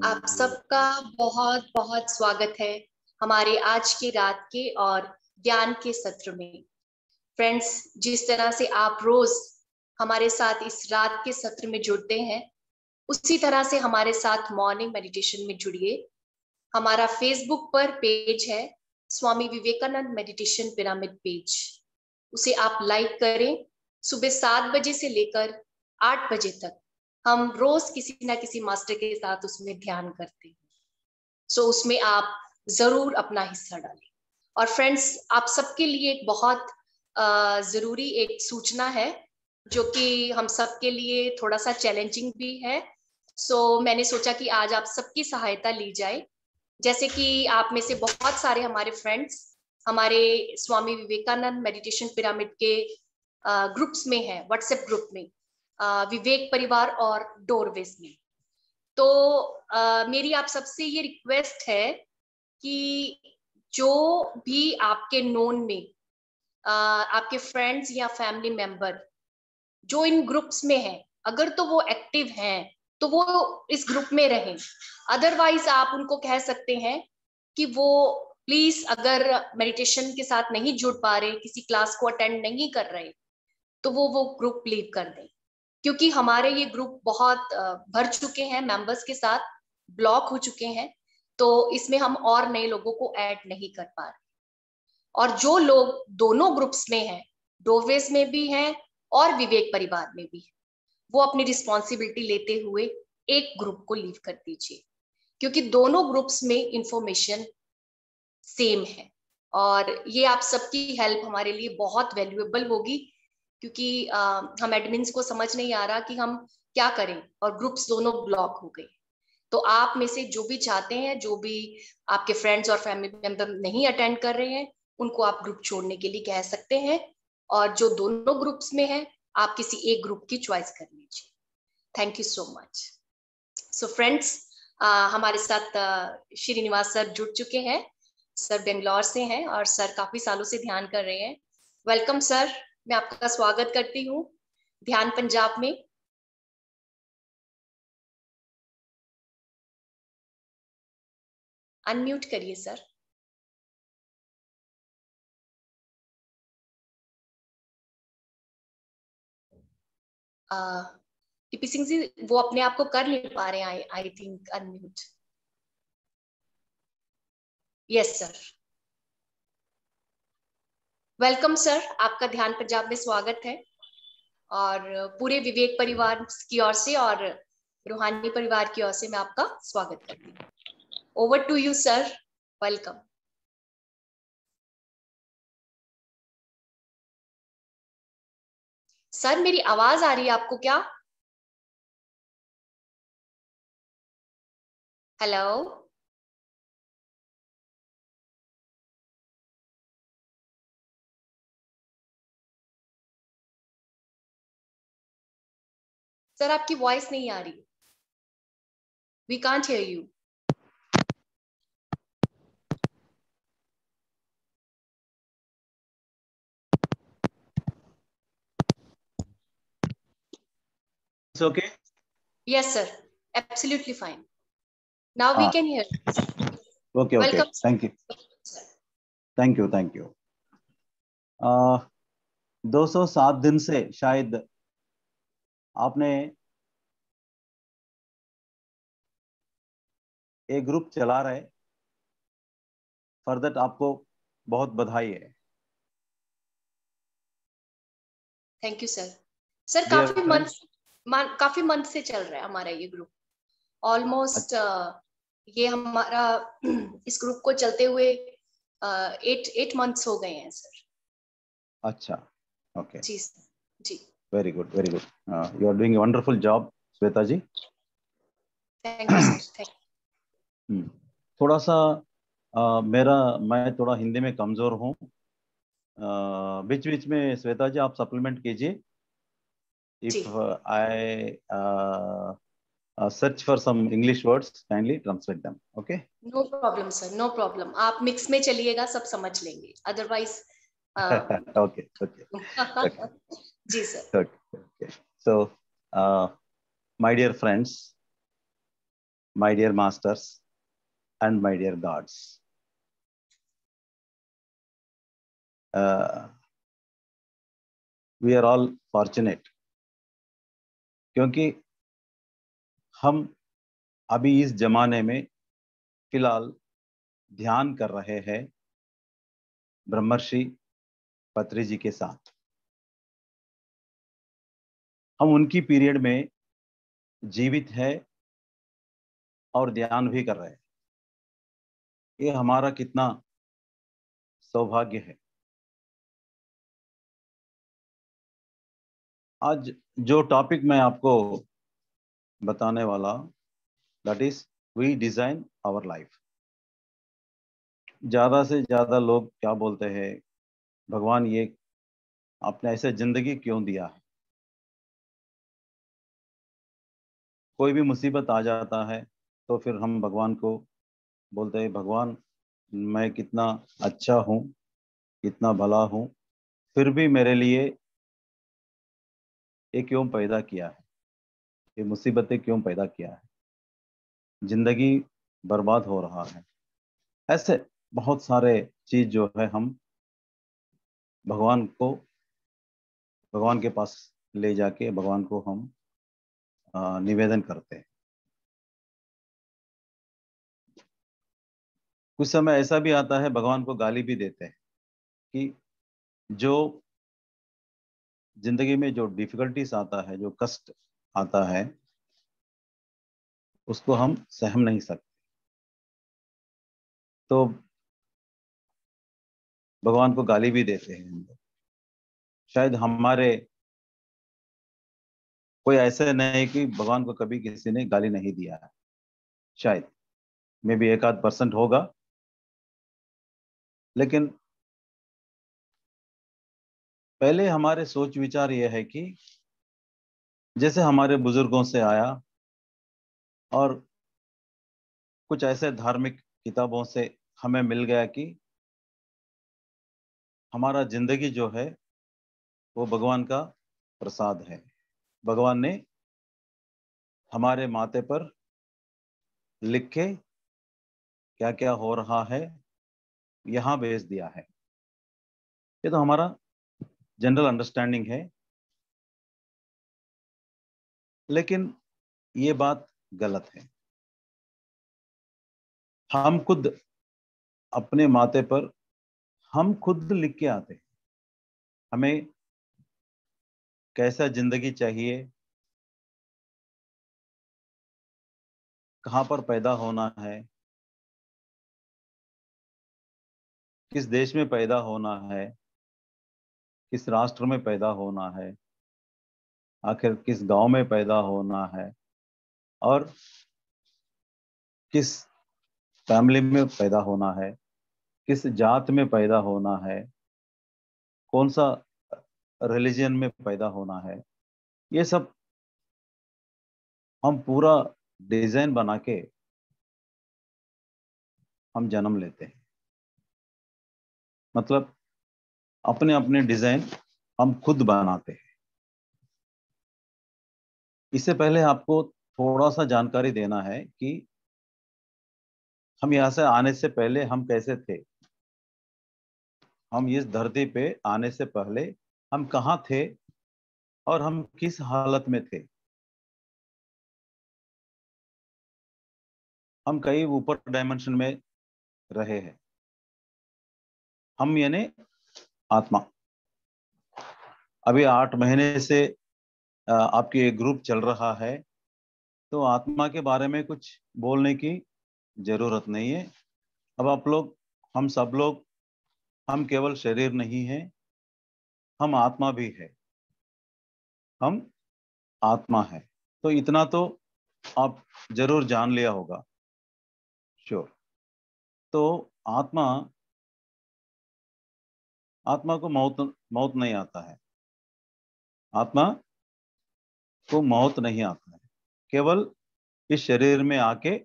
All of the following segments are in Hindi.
आप सबका बहुत बहुत स्वागत है हमारे आज की रात के और ज्ञान के सत्र में। फ्रेंड्स, जिस तरह से आप रोज हमारे साथ इस रात के सत्र में जुड़ते हैं, उसी तरह से हमारे साथ मॉर्निंग मेडिटेशन में जुड़िए। हमारा फेसबुक पर पेज है Swami Vivekananda meditation pyramid page. उसे आप लाइक करें। सुबह 7 बजे से लेकर 8 बजे तक हम रोज किसी ना किसी मास्टर के साथ उसमें ध्यान करते हैं। सो उसमें आप जरूर अपना हिस्सा डालें। और फ्रेंड्स, आप सबके लिए एक बहुत जरूरी एक सूचना है, जो कि हम सबके लिए थोड़ा सा चैलेंजिंग भी है। सो मैंने सोचा कि आज आप सबकी सहायता ली जाए। जैसे कि आप में से बहुत सारे हमारे फ्रेंड्स हमारे स्वामी विवेकानंद मेडिटेशन पिरामिड के ग्रुप्स में है, व्हाट्सएप ग्रुप में, विवेक परिवार और डोरवेज में। तो मेरी आप सबसे ये रिक्वेस्ट है कि जो भी आपके नोन में आपके फ्रेंड्स या फैमिली मेंबर जो इन ग्रुप्स में है, अगर तो वो एक्टिव हैं तो वो इस ग्रुप में रहें। अदरवाइज आप उनको कह सकते हैं कि वो प्लीज, अगर मेडिटेशन के साथ नहीं जुड़ पा रहे, किसी क्लास को अटेंड नहीं कर रहे, तो वो ग्रुप लीव कर दें। क्योंकि हमारे ये ग्रुप बहुत भर चुके हैं, मेंबर्स के साथ ब्लॉक हो चुके हैं, तो इसमें हम और नए लोगों को ऐड नहीं कर पा रहे। और जो लोग दोनों ग्रुप्स में हैं, डोरवेज में भी हैं और विवेक परिवार में भी है, वो अपनी रिस्पॉन्सिबिलिटी लेते हुए एक ग्रुप को लीव कर दीजिए। क्योंकि दोनों ग्रुप्स में इंफॉर्मेशन सेम है और ये आप सबकी हेल्प हमारे लिए बहुत वैल्यूएबल होगी। क्योंकि हम एडमिन्स को समझ नहीं आ रहा कि हम क्या करें और ग्रुप्स दोनों ब्लॉक हो गए। तो आप में से जो भी चाहते हैं, जो भी आपके फ्रेंड्स और फैमिली मेंबर नहीं अटेंड कर रहे हैं, उनको आप ग्रुप छोड़ने के लिए कह सकते हैं। और जो दोनों ग्रुप्स में है, आप किसी एक ग्रुप की चॉइस कर लीजिए। Thank you so much. So friends, हमारे साथ श्रीनिवास सर जुड़ चुके हैं। सर बेंगलोर से हैं और सर काफी सालों से ध्यान कर रहे हैं। वेलकम सर, मैं आपका स्वागत करती हूँ ध्यान पंजाब में। अनम्यूट करिए सर। टीपी सिंह जी, वो अपने आप को कर नहीं पा रहे हैं, I think unmute. Yes sir. Welcome sir, आपका ध्यान पंजाब में स्वागत है। और पूरे विवेक परिवार की ओर से और रूहानी परिवार की ओर से मैं आपका स्वागत करती हूँ। Over to you sir. Welcome. Sir, मेरी आवाज आ रही है आपको क्या? हेलो सर, आपकी वॉइस नहीं आ रही। We can't hear you. It's okay. Yes sir, absolutely fine. Now we can hear. Okay. Welcome. Thank you. Sir. Thank you. 207 दिन से शायद आपने एक ग्रुप चला रहे। फॉर दैट आपको बहुत बधाई है। Thank you sir. Sir, Dear काफी मंथ से चल रहा है हमारा ये ग्रुप। ऑलमोस्ट ये हमारा इस ग्रुप को चलते हुए 8 मंथ्स हो गए हैं सर। अच्छा, ओके। जी सर। जी, very good, very good. You are doing a wonderful job Shweta ji. Thank you sir. Thank थोड़ा सा मैं थोड़ा हिंदी में कमजोर हूँ। बीच बीच में श्वेता जी आप सप्लीमेंट कीजिए। जी। If I search for some English words, kindly translate them. Okay. No problem sir, no problem. आप मिक्स में चलिएगा, सब समझ लेंगे। Otherwise Okay. जी सर। Okay. So, my dear friends, my dear masters, and my dear gods. We are all fortunate क्योंकि हम अभी इस जमाने में फिलहाल ध्यान कर रहे हैं ब्रह्मर्षि पत्री जी के साथ। हम उनकी पीरियड में जीवित है और ध्यान भी कर रहे हैं। ये हमारा कितना सौभाग्य है। आज जो टॉपिक मैं आपको बताने वाला, that is we design our life. ज्यादा से ज्यादा लोग क्या बोलते हैं, भगवान ये आपने ऐसे जिंदगी क्यों दिया है। कोई भी मुसीबत आ जाता है तो फिर हम भगवान को बोलते हैं, भगवान मैं कितना अच्छा हूँ, कितना भला हूँ, फिर भी मेरे लिए ये क्यों पैदा किया है, ये मुसीबतें क्यों पैदा किया है, जिंदगी बर्बाद हो रहा है। ऐसे बहुत सारे चीज जो है हम भगवान को, भगवान के पास ले जाके भगवान को हम निवेदन करते हैं। कुछ समय ऐसा भी आता है भगवान को गाली भी देते हैं कि जो जिंदगी में जो डिफिकल्टीज आता है, जो कष्ट आता है, उसको हम सहम नहीं सकते। तो भगवान को गाली भी देते हैं हम लोग। शायद हमारे कोई ऐसे नहीं कि भगवान को कभी किसी ने गाली नहीं दिया है, शायद मे भी 1-8% होगा। लेकिन पहले हमारे सोच विचार यह है कि जैसे हमारे बुजुर्गों से आया और कुछ ऐसे धार्मिक किताबों से हमें मिल गया कि हमारा जिंदगी जो है वो भगवान का प्रसाद है। भगवान ने हमारे माथे पर लिख के क्या क्या हो रहा है यहाँ भेज दिया है। ये तो हमारा जनरल अंडरस्टैंडिंग है। लेकिन ये बात गलत है। हम खुद अपने माथे पर हम खुद लिख के आते हैं हमें कैसा जिंदगी चाहिए, कहाँ पर पैदा होना है, किस देश में पैदा होना है, किस राष्ट्र में पैदा होना है, आखिर किस गांव में पैदा होना है, और किस फैमिली में पैदा होना है, किस जात में पैदा होना है, कौन सा रिलीजन में पैदा होना है। ये सब हम पूरा डिजाइन बना के हम जन्म लेते हैं। मतलब अपने अपने डिजाइन हम खुद बनाते हैं। इससे पहले आपको थोड़ा सा जानकारी देना है कि हम यहाँ से आने से पहले हम कैसे थे। हम इस धरती पे आने से पहले हम कहाँ थे और हम किस हालत में थे। हम कई ऊपर डायमेंशन में रहे हैं। हम यानी आत्मा। अभी 8 महीने से आपकी एक ग्रुप चल रहा है, तो आत्मा के बारे में कुछ बोलने की जरूरत नहीं है। अब आप लोग, हम सब लोग, हम केवल शरीर नहीं है, हम आत्मा भी है। हम आत्मा है। तो इतना तो आप जरूर जान लिया होगा, श्योर। तो आत्मा, आत्मा को मौत मौत नहीं आता है। आत्मा को मौत नहीं आता है। केवल इस शरीर में आके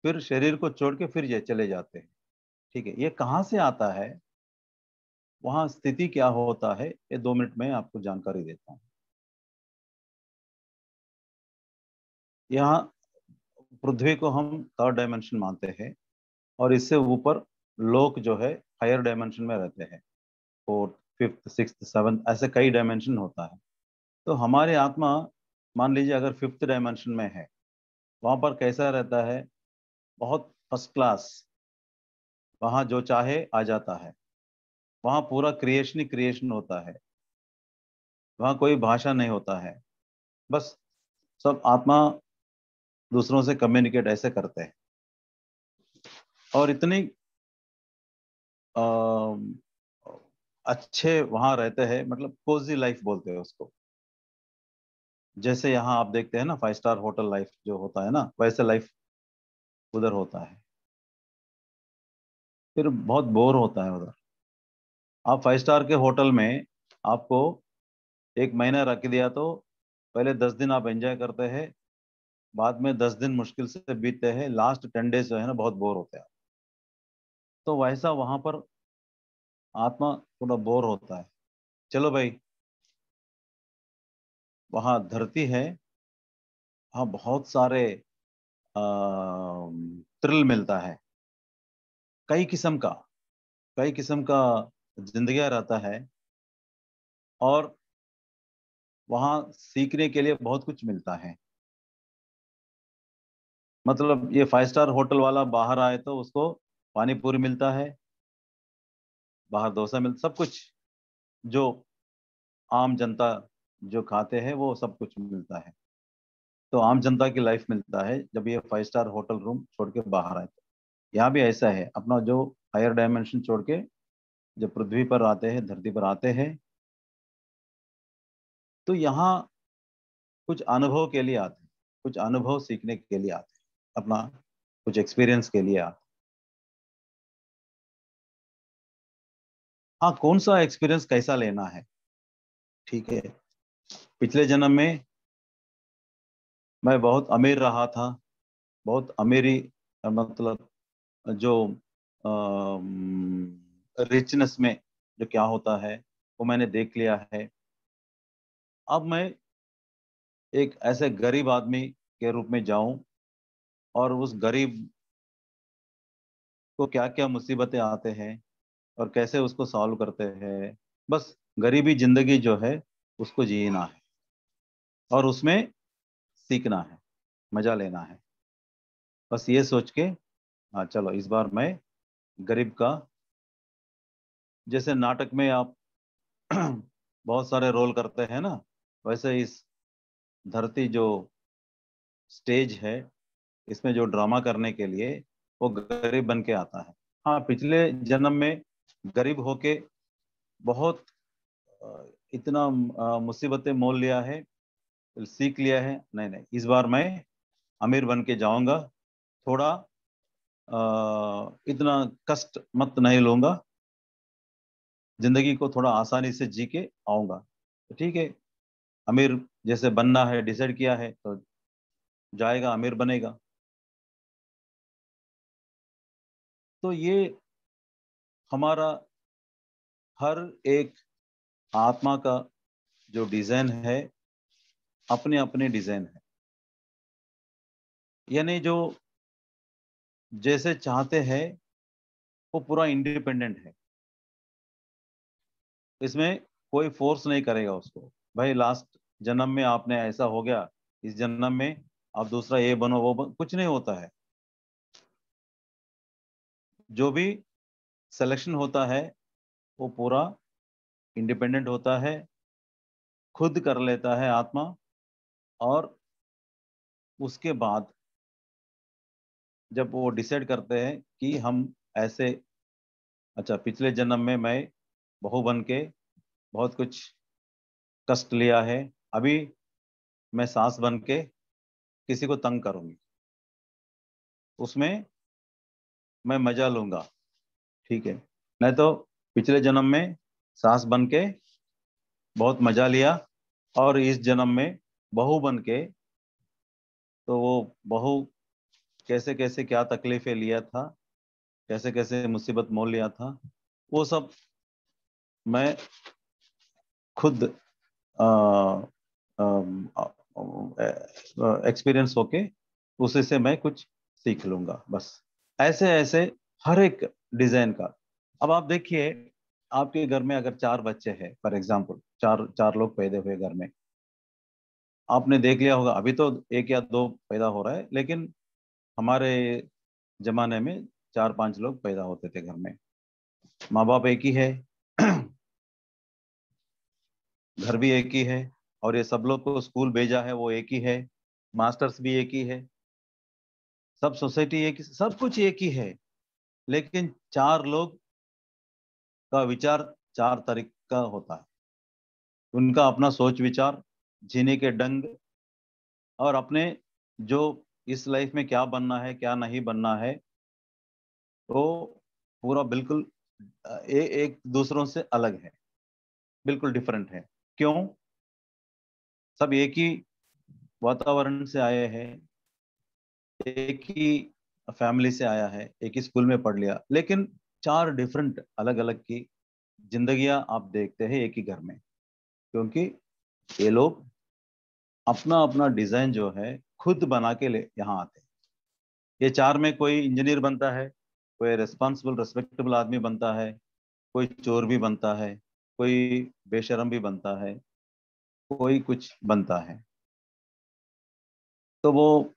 फिर शरीर को छोड़ के फिर ये चले जाते हैं। ठीक है, ये कहाँ से आता है, वहां स्थिति क्या होता है, ये 2 मिनट में आपको जानकारी देता हूँ। यहाँ पृथ्वी को हम थर्ड डायमेंशन मानते हैं, और इससे ऊपर लोक जो है हायर डायमेंशन में रहते हैं, फोर्थ, फिफ्थ, सिक्स्थ, सेवंथ, ऐसे कई डायमेंशन होता है। तो हमारी आत्मा मान लीजिए अगर फिफ्थ डायमेंशन में है, वहां पर कैसा रहता है, बहुत फर्स्ट क्लास, वहां जो चाहे आ जाता है, वहां पूरा क्रिएशन ही क्रिएशन होता है, वहां कोई भाषा नहीं होता है, बस सब आत्मा दूसरों से कम्युनिकेट ऐसे करते हैं। और इतनी अच्छे वहां रहते हैं, मतलब कोजी लाइफ बोलते हैं उसको। जैसे यहाँ आप देखते हैं ना 5 स्टार होटल लाइफ जो होता है ना, वैसे लाइफ उधर होता है। फिर बहुत बोर होता है उधर। आप 5 स्टार के होटल में आपको 1 महीना रख दिया तो पहले 10 दिन आप एंजॉय करते हैं, बाद में 10 दिन मुश्किल से बीतते हैं, लास्ट 10 डेज जो है ना बहुत बोर होते हैं। तो वैसा वहां पर आत्मा थोड़ा बोर होता है। चलो भाई, वहां धरती है, वहां बहुत सारे थ्रिल मिलता है, कई किस्म का, कई किस्म का जिंदगियां रहता है, और वहां सीखने के लिए बहुत कुछ मिलता है। मतलब ये 5 स्टार होटल वाला बाहर आए तो उसको पानी पूरी मिलता है, बाहर डोसा मिलता, सब कुछ जो आम जनता जो खाते हैं वो सब कुछ मिलता है। तो आम जनता की लाइफ मिलता है जब ये 5 स्टार होटल रूम छोड़ के बाहर आए। तो यहाँ भी ऐसा है, अपना जो हायर डायमेंशन छोड़ के जब पृथ्वी पर आते हैं, धरती पर आते हैं, तो यहाँ कुछ अनुभव के लिए आते हैं, कुछ अनुभव सीखने के लिए आते हैं, अपना कुछ एक्सपीरियंस के लिए आते हैं। हाँ, कौन सा एक्सपीरियंस कैसा लेना है, ठीक है। पिछले जन्म में मैं बहुत अमीर रहा था, बहुत अमीरी, मतलब जो रिचनेस में जो क्या होता है वो मैंने देख लिया है। अब मैं एक ऐसे गरीब आदमी के रूप में जाऊं, और उस गरीब को क्या क्या मुसीबतें आते हैं और कैसे उसको सॉल्व करते हैं, बस गरीबी जिंदगी जो है उसको जीना है, और उसमें सीखना है, मजा लेना है, बस ये सोच के। हाँ चलो, इस बार मैं गरीब का, जैसे नाटक में आप बहुत सारे रोल करते हैं ना, वैसे इस धरती जो स्टेज है, इसमें जो ड्रामा करने के लिए वो गरीब बन के आता है। हाँ, पिछले जन्म में गरीब होके बहुत इतना मुसीबतें मोल लिया है, सीख लिया है। नहीं नहीं, इस बार मैं अमीर बन के जाऊंगा, थोड़ा इतना कष्ट मत नहीं लूंगा, जिंदगी को थोड़ा आसानी से जी के आऊंगा। तो ठीक है, अमीर जैसे बनना है डिसाइड किया है तो जाएगा, अमीर बनेगा। तो ये हमारा हर एक आत्मा का जो डिजाइन है, अपने अपने डिजाइन है, यानी जो जैसे चाहते हैं वो पूरा इंडिपेंडेंट है, इसमें कोई फोर्स नहीं करेगा उसको। भाई लास्ट जन्म में आपने ऐसा हो गया, इस जन्म में आप दूसरा ये बनो वो बनो, कुछ नहीं होता है। जो भी सिलेक्शन होता है वो पूरा इंडिपेंडेंट होता है, खुद कर लेता है आत्मा। और उसके बाद जब वो डिसाइड करते हैं कि हम ऐसे, अच्छा पिछले जन्म में मैं बहू बन के बहुत कुछ कष्ट लिया है, अभी मैं सास बन के किसी को तंग करूंगी, उसमें मैं मजा लूंगा, ठीक है। नहीं तो पिछले जन्म में सास बन के बहुत मजा लिया, और इस जन्म में बहू बन के, तो वो बहू कैसे कैसे क्या तकलीफें लिया था, कैसे कैसे मुसीबत मोल लिया था, वो सब मैं खुद एक्सपीरियंस होके उसी से मैं कुछ सीख लूंगा। बस ऐसे ऐसे हर एक डिजाइन का। अब आप देखिए, आपके घर में अगर 4 बच्चे हैं, फॉर एग्जाम्पल चार चार लोग पैदा हुए घर में, आपने देख लिया होगा, अभी तो 1 या 2 पैदा हो रहा है, लेकिन हमारे जमाने में 4-5 लोग पैदा होते थे घर में। माँ बाप एक ही है, घर भी एक ही है, और ये सब लोग को स्कूल भेजा है वो एक ही है, मास्टर्स भी एक ही है, सब सोसाइटी एक ही, सब कुछ एक ही है। लेकिन 4 लोग का विचार 4 तरीके का होता है। उनका अपना सोच विचार, जीने के ढंग, और अपने जो इस लाइफ में क्या बनना है क्या नहीं बनना है, वो पूरा बिल्कुल एक दूसरों से अलग है, बिल्कुल डिफरेंट है। क्यों? सब एक ही वातावरण से आए हैं, एक ही फैमिली से आया है, एक ही स्कूल में पढ़ लिया, लेकिन 4 डिफरेंट अलग अलग की जिंदगियां आप देखते हैं एक ही घर में। क्योंकि ये लोग अपना अपना डिजाइन जो है खुद बना के ले यहाँ आते हैं। ये 4 में कोई इंजीनियर बनता है, कोई रिस्पॉन्सिबल रिस्पेक्टेबल आदमी बनता है, कोई चोर भी बनता है, कोई बेशरम भी बनता है, कोई कुछ बनता है। तो वो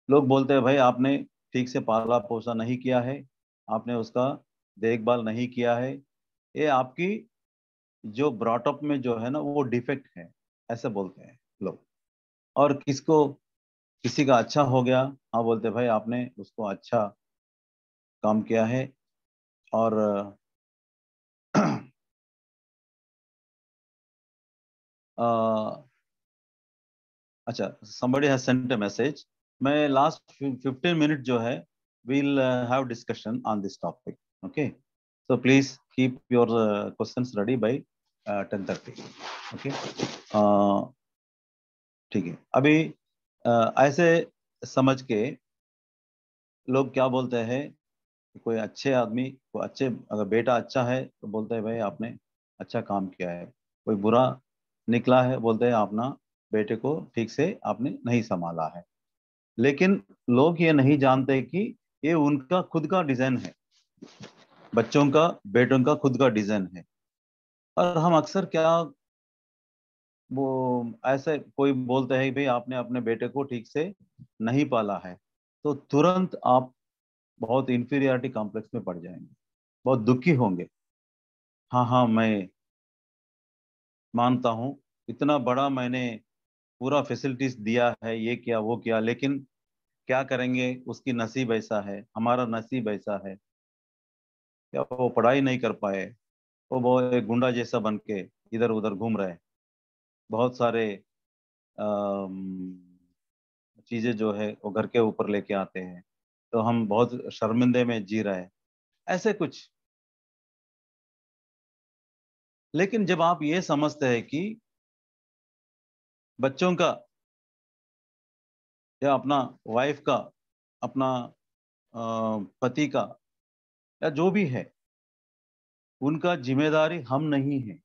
लोग बोलते हैं भाई आपने ठीक से पाला पोसा नहीं किया है, आपने उसका देखभाल नहीं किया है, ये आपकी जो ब्रॉटअप में जो है ना वो डिफेक्ट है, ऐसे बोलते हैं लोग। और किसी का अच्छा हो गया, हाँ बोलते हैं भाई आपने उसको अच्छा काम किया है। और अ, अच्छा, somebody has sent a message। मैं लास्ट 15 मिनट जो है we'll have discussion on this topic, okay? So please keep your questions ready by 10:30, okay? ठीक है। अभी ऐसे समझ के लोग क्या बोलते हैं, कोई अच्छे आदमी को अच्छे, अगर बेटा अच्छा है तो बोलते हैं भाई आपने अच्छा काम किया है, कोई बुरा निकला है बोलते हैं अपना बेटे को ठीक से आपने नहीं संभाला है। लेकिन लोग ये नहीं जानते कि ये उनका खुद का डिजाइन है, बच्चों का, बेटों का खुद का डिजाइन है। और हम अक्सर क्या, वो ऐसे कोई बोलते हैं भाई आपने अपने बेटे को ठीक से नहीं पाला है, तो तुरंत आप बहुत इंफीरियरिटी कॉम्प्लेक्स में पड़ जाएंगे, बहुत दुखी होंगे। हाँ हाँ, मैं मानता हूँ, इतना बड़ा मैंने पूरा फैसिलिटीज दिया है, ये किया वो किया, लेकिन क्या करेंगे, उसकी नसीब ऐसा है, हमारा नसीब ऐसा है, क्या वो पढ़ाई नहीं कर पाए, वो एक गुंडा जैसा बन के इधर उधर घूम रहे हैं, बहुत सारे चीजें जो है वो घर के ऊपर लेके आते हैं, तो हम बहुत शर्मिंदे में जी रहे हैं, ऐसे कुछ। लेकिन जब आप ये समझते हैं कि बच्चों का या अपना वाइफ का, अपना पति का, या जो भी है, उनका जिम्मेदारी हम नहीं है,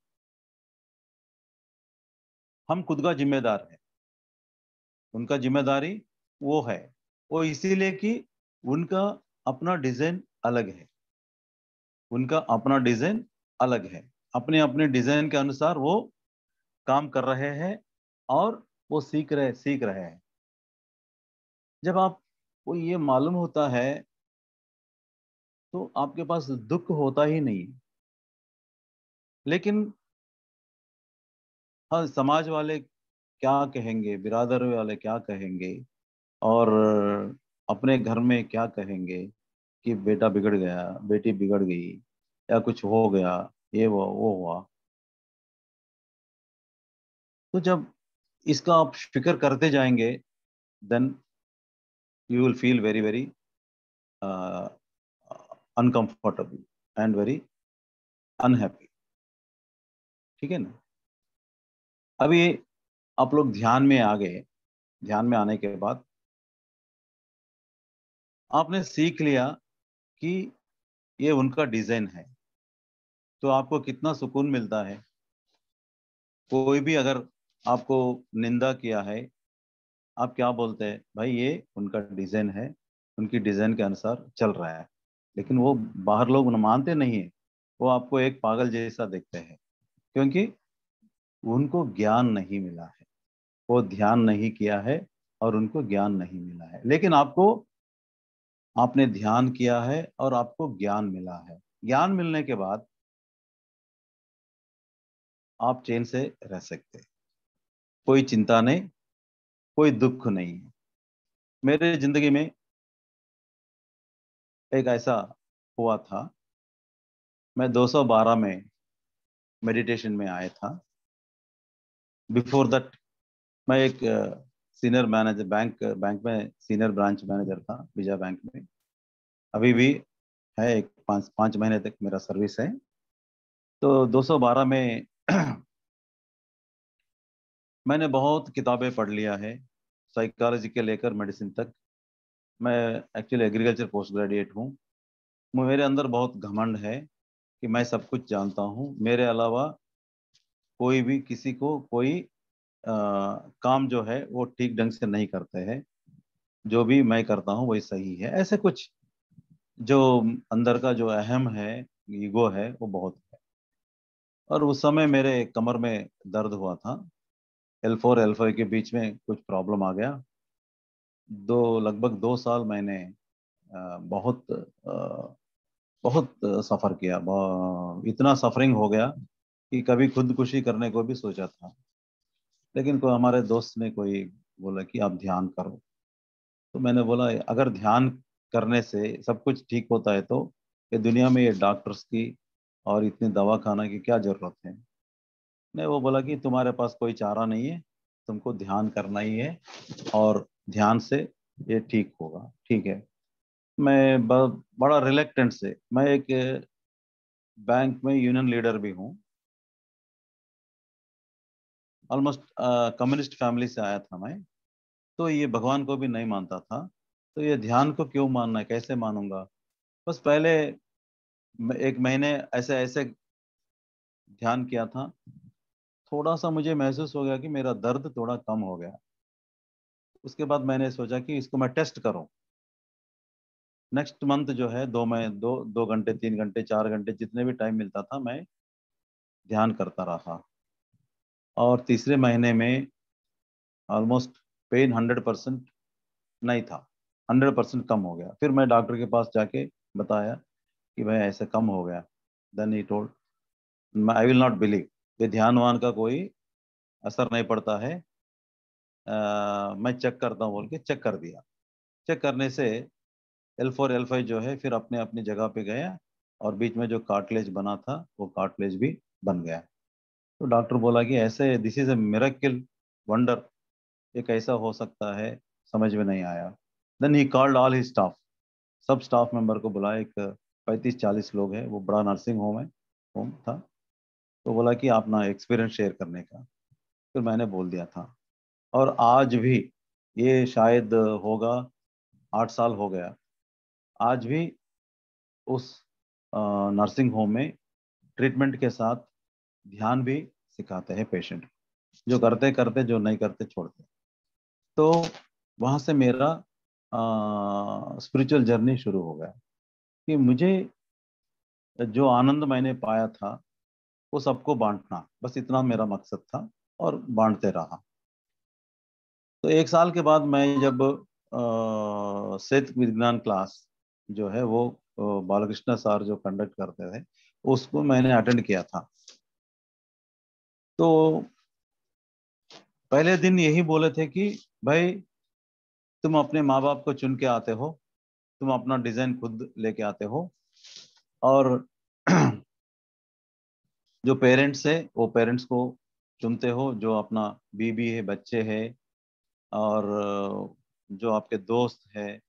हम खुद का जिम्मेदार है। उनका जिम्मेदारी वो है, वो इसीलिए कि उनका अपना डिजाइन अलग है, उनका अपना डिजाइन अलग है, अपने अपने डिजाइन के अनुसार वो काम कर रहे हैं, और वो सीख रहे हैं। जब आपको ये मालूम होता है तो आपके पास दुख होता ही नहीं। लेकिन हाँ, समाज वाले क्या कहेंगे, बिरादर वाले क्या कहेंगे, और अपने घर में क्या कहेंगे कि बेटा बिगड़ गया, बेटी बिगड़ गई, या कुछ हो गया, ये वो हुआ। तो जब इसका आप फिक्र करते जाएंगे, then you will feel very very uncomfortable and very unhappy. ठीक है ना? अभी आप लोग ध्यान में आ गए, ध्यान में आने के बाद आपने सीख लिया कि ये उनका डिजाइन है, तो आपको कितना सुकून मिलता है। कोई भी अगर आपको निंदा किया है, आप क्या बोलते हैं भाई, ये उनका डिजाइन है, उनकी डिजाइन के अनुसार चल रहा है, लेकिन वो बाहर लोग मानते नहीं है, वो आपको एक पागल जैसा देखते हैं, क्योंकि उनको ज्ञान नहीं मिला है, वो ध्यान नहीं किया है और उनको ज्ञान नहीं मिला है। लेकिन आपको, आपने ध्यान किया है और आपको ज्ञान मिला है। ज्ञान मिलने के बाद आप चैन से रह सकते हैं, कोई चिंता नहीं, कोई दुख नहीं है। मेरे जिंदगी में एक ऐसा हुआ था, मैं 212 में मेडिटेशन में आया था। बिफोर दैट मैं एक सीनियर मैनेजर, बैंक में सीनियर ब्रांच मैनेजर था, विजय बैंक में। अभी भी है, एक पाँच पाँच महीने तक मेरा सर्विस है। तो 212 में मैंने बहुत किताबें पढ़ लिया है, साइकोलॉजी के लेकर मेडिसिन तक। मैं एक्चुअली एग्रीकल्चर पोस्ट ग्रेजुएट हूँ। मेरे अंदर बहुत घमंड है कि मैं सब कुछ जानता हूँ, मेरे अलावा कोई भी किसी को कोई काम जो है वो ठीक ढंग से नहीं करते हैं, जो भी मैं करता हूँ वही सही है, ऐसे कुछ जो अंदर का जो अहम है, ईगो है, वो बहुत है। और उस समय मेरे कमर में दर्द हुआ था, L4 L5 के बीच में कुछ प्रॉब्लम आ गया। लगभग 2 साल मैंने बहुत सफ़र किया, इतना सफरिंग हो गया कि कभी खुदकुशी करने को भी सोचा था। लेकिन कोई हमारे दोस्त ने कोई बोला कि आप ध्यान करो। तो मैंने बोला अगर ध्यान करने से सब कुछ ठीक होता है तो ये दुनिया में ये डॉक्टर्स की और इतनी दवा खाना की क्या जरूरत है। नहीं, वो बोला कि तुम्हारे पास कोई चारा नहीं है, तुमको ध्यान करना ही है, और ध्यान से ये ठीक होगा। ठीक है। मैं बड़ा रिलेक्टेंट से, मैं एक बैंक में यूनियन लीडर भी हूँ, ऑलमोस्ट कम्युनिस्ट फैमिली से आया था मैं। तो ये भगवान को भी नहीं मानता था, तो ये ध्यान को क्यों मानना है, कैसे मानूंगा। बस पहले एक महीने ऐसे ऐसे ध्यान किया था, थोड़ा सा मुझे महसूस हो गया कि मेरा दर्द थोड़ा कम हो गया। उसके बाद मैंने सोचा कि इसको मैं टेस्ट करूं। नेक्स्ट मंथ जो है, दो घंटे, 3 घंटे, 4 घंटे, जितने भी टाइम मिलता था मैं ध्यान करता रहा। और तीसरे महीने में ऑलमोस्ट पेन 100% नहीं था, 100% कम हो गया। फिर मैं डॉक्टर के पास जाके बताया कि भाई ऐसे कम हो गया। Then he told, I will not believe, ये ध्यान वान का कोई असर नहीं पड़ता है। मैं चेक करता हूँ बोल के चेक कर दिया। चेक करने से L4 L5 जो है फिर अपने अपनी जगह पे गया, और बीच में जो कार्टिलेज बना था वो कार्टिलेज भी बन गया। तो डॉक्टर बोला कि ऐसे this is a miracle wonder, ये कैसा हो सकता है, समझ में नहीं आया। Then he called all his staff, सब स्टाफ मेंबर को बुलाया, एक 35-40 लोग हैं, वो बड़ा नर्सिंग होम है, होम था। तो बोला कि अपना एक्सपीरियंस शेयर करने का। फिर मैंने बोल दिया था। और आज भी, ये शायद होगा 8 साल हो गया, आज भी उस नर्सिंग होम में ट्रीटमेंट के साथ ध्यान भी सिखाते हैं पेशेंट, जो करते करते, जो नहीं करते छोड़ते। तो वहाँ से मेरा स्पिरिचुअल जर्नी शुरू हो गया कि मुझे जो आनंद मैंने पाया था वो सबको बांटना, बस इतना मेरा मकसद था, और बांटते रहा। तो 1 साल के बाद मैं जब सेत विज्ञान क्लास जो है वो बालकृष्ण सर जो कंडक्ट करते थे, उसको मैंने अटेंड किया था। तो पहले दिन यही बोले थे कि भाई तुम अपने माँ बाप को चुन के आते हो, तुम अपना डिजाइन खुद लेके आते हो, और जो पेरेंट्स है वो पेरेंट्स को चुनते हो, जो अपना बीबी है, बच्चे है, और जो आपके दोस्त है,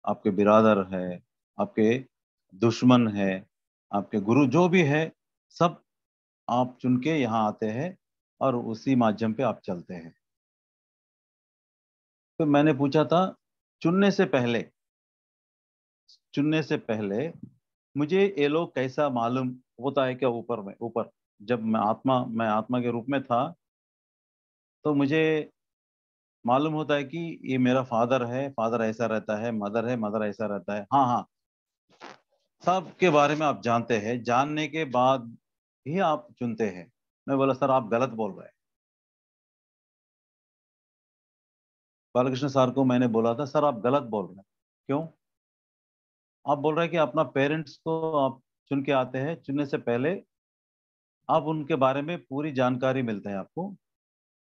आपके बिरादर है, आपके दुश्मन है, आपके गुरु जो भी है, सब आप चुन के यहाँ आते हैं, और उसी माध्यम पे आप चलते हैं। तो मैंने पूछा था, चुनने से पहले चुनने से पहले मुझे ये लोग कैसा मालूम होता है क्या, ऊपर में, ऊपर जब मैं आत्मा के रूप में था, तो मुझे मालूम होता है कि ये मेरा फादर है, फादर ऐसा रहता है, मदर ऐसा रहता है। हाँ हाँ, सब के बारे में आप जानते हैं, जानने के बाद ही आप चुनते हैं। मैं बोला सर आप गलत बोल रहे हैं। बालकृष्ण सर को मैंने बोला था सर आप गलत बोल रहे हैं। क्यों? आप बोल रहे हैं कि अपना पेरेंट्स को आप चुन के आते हैं, चुनने से पहले आप उनके बारे में पूरी जानकारी मिलता है आपको।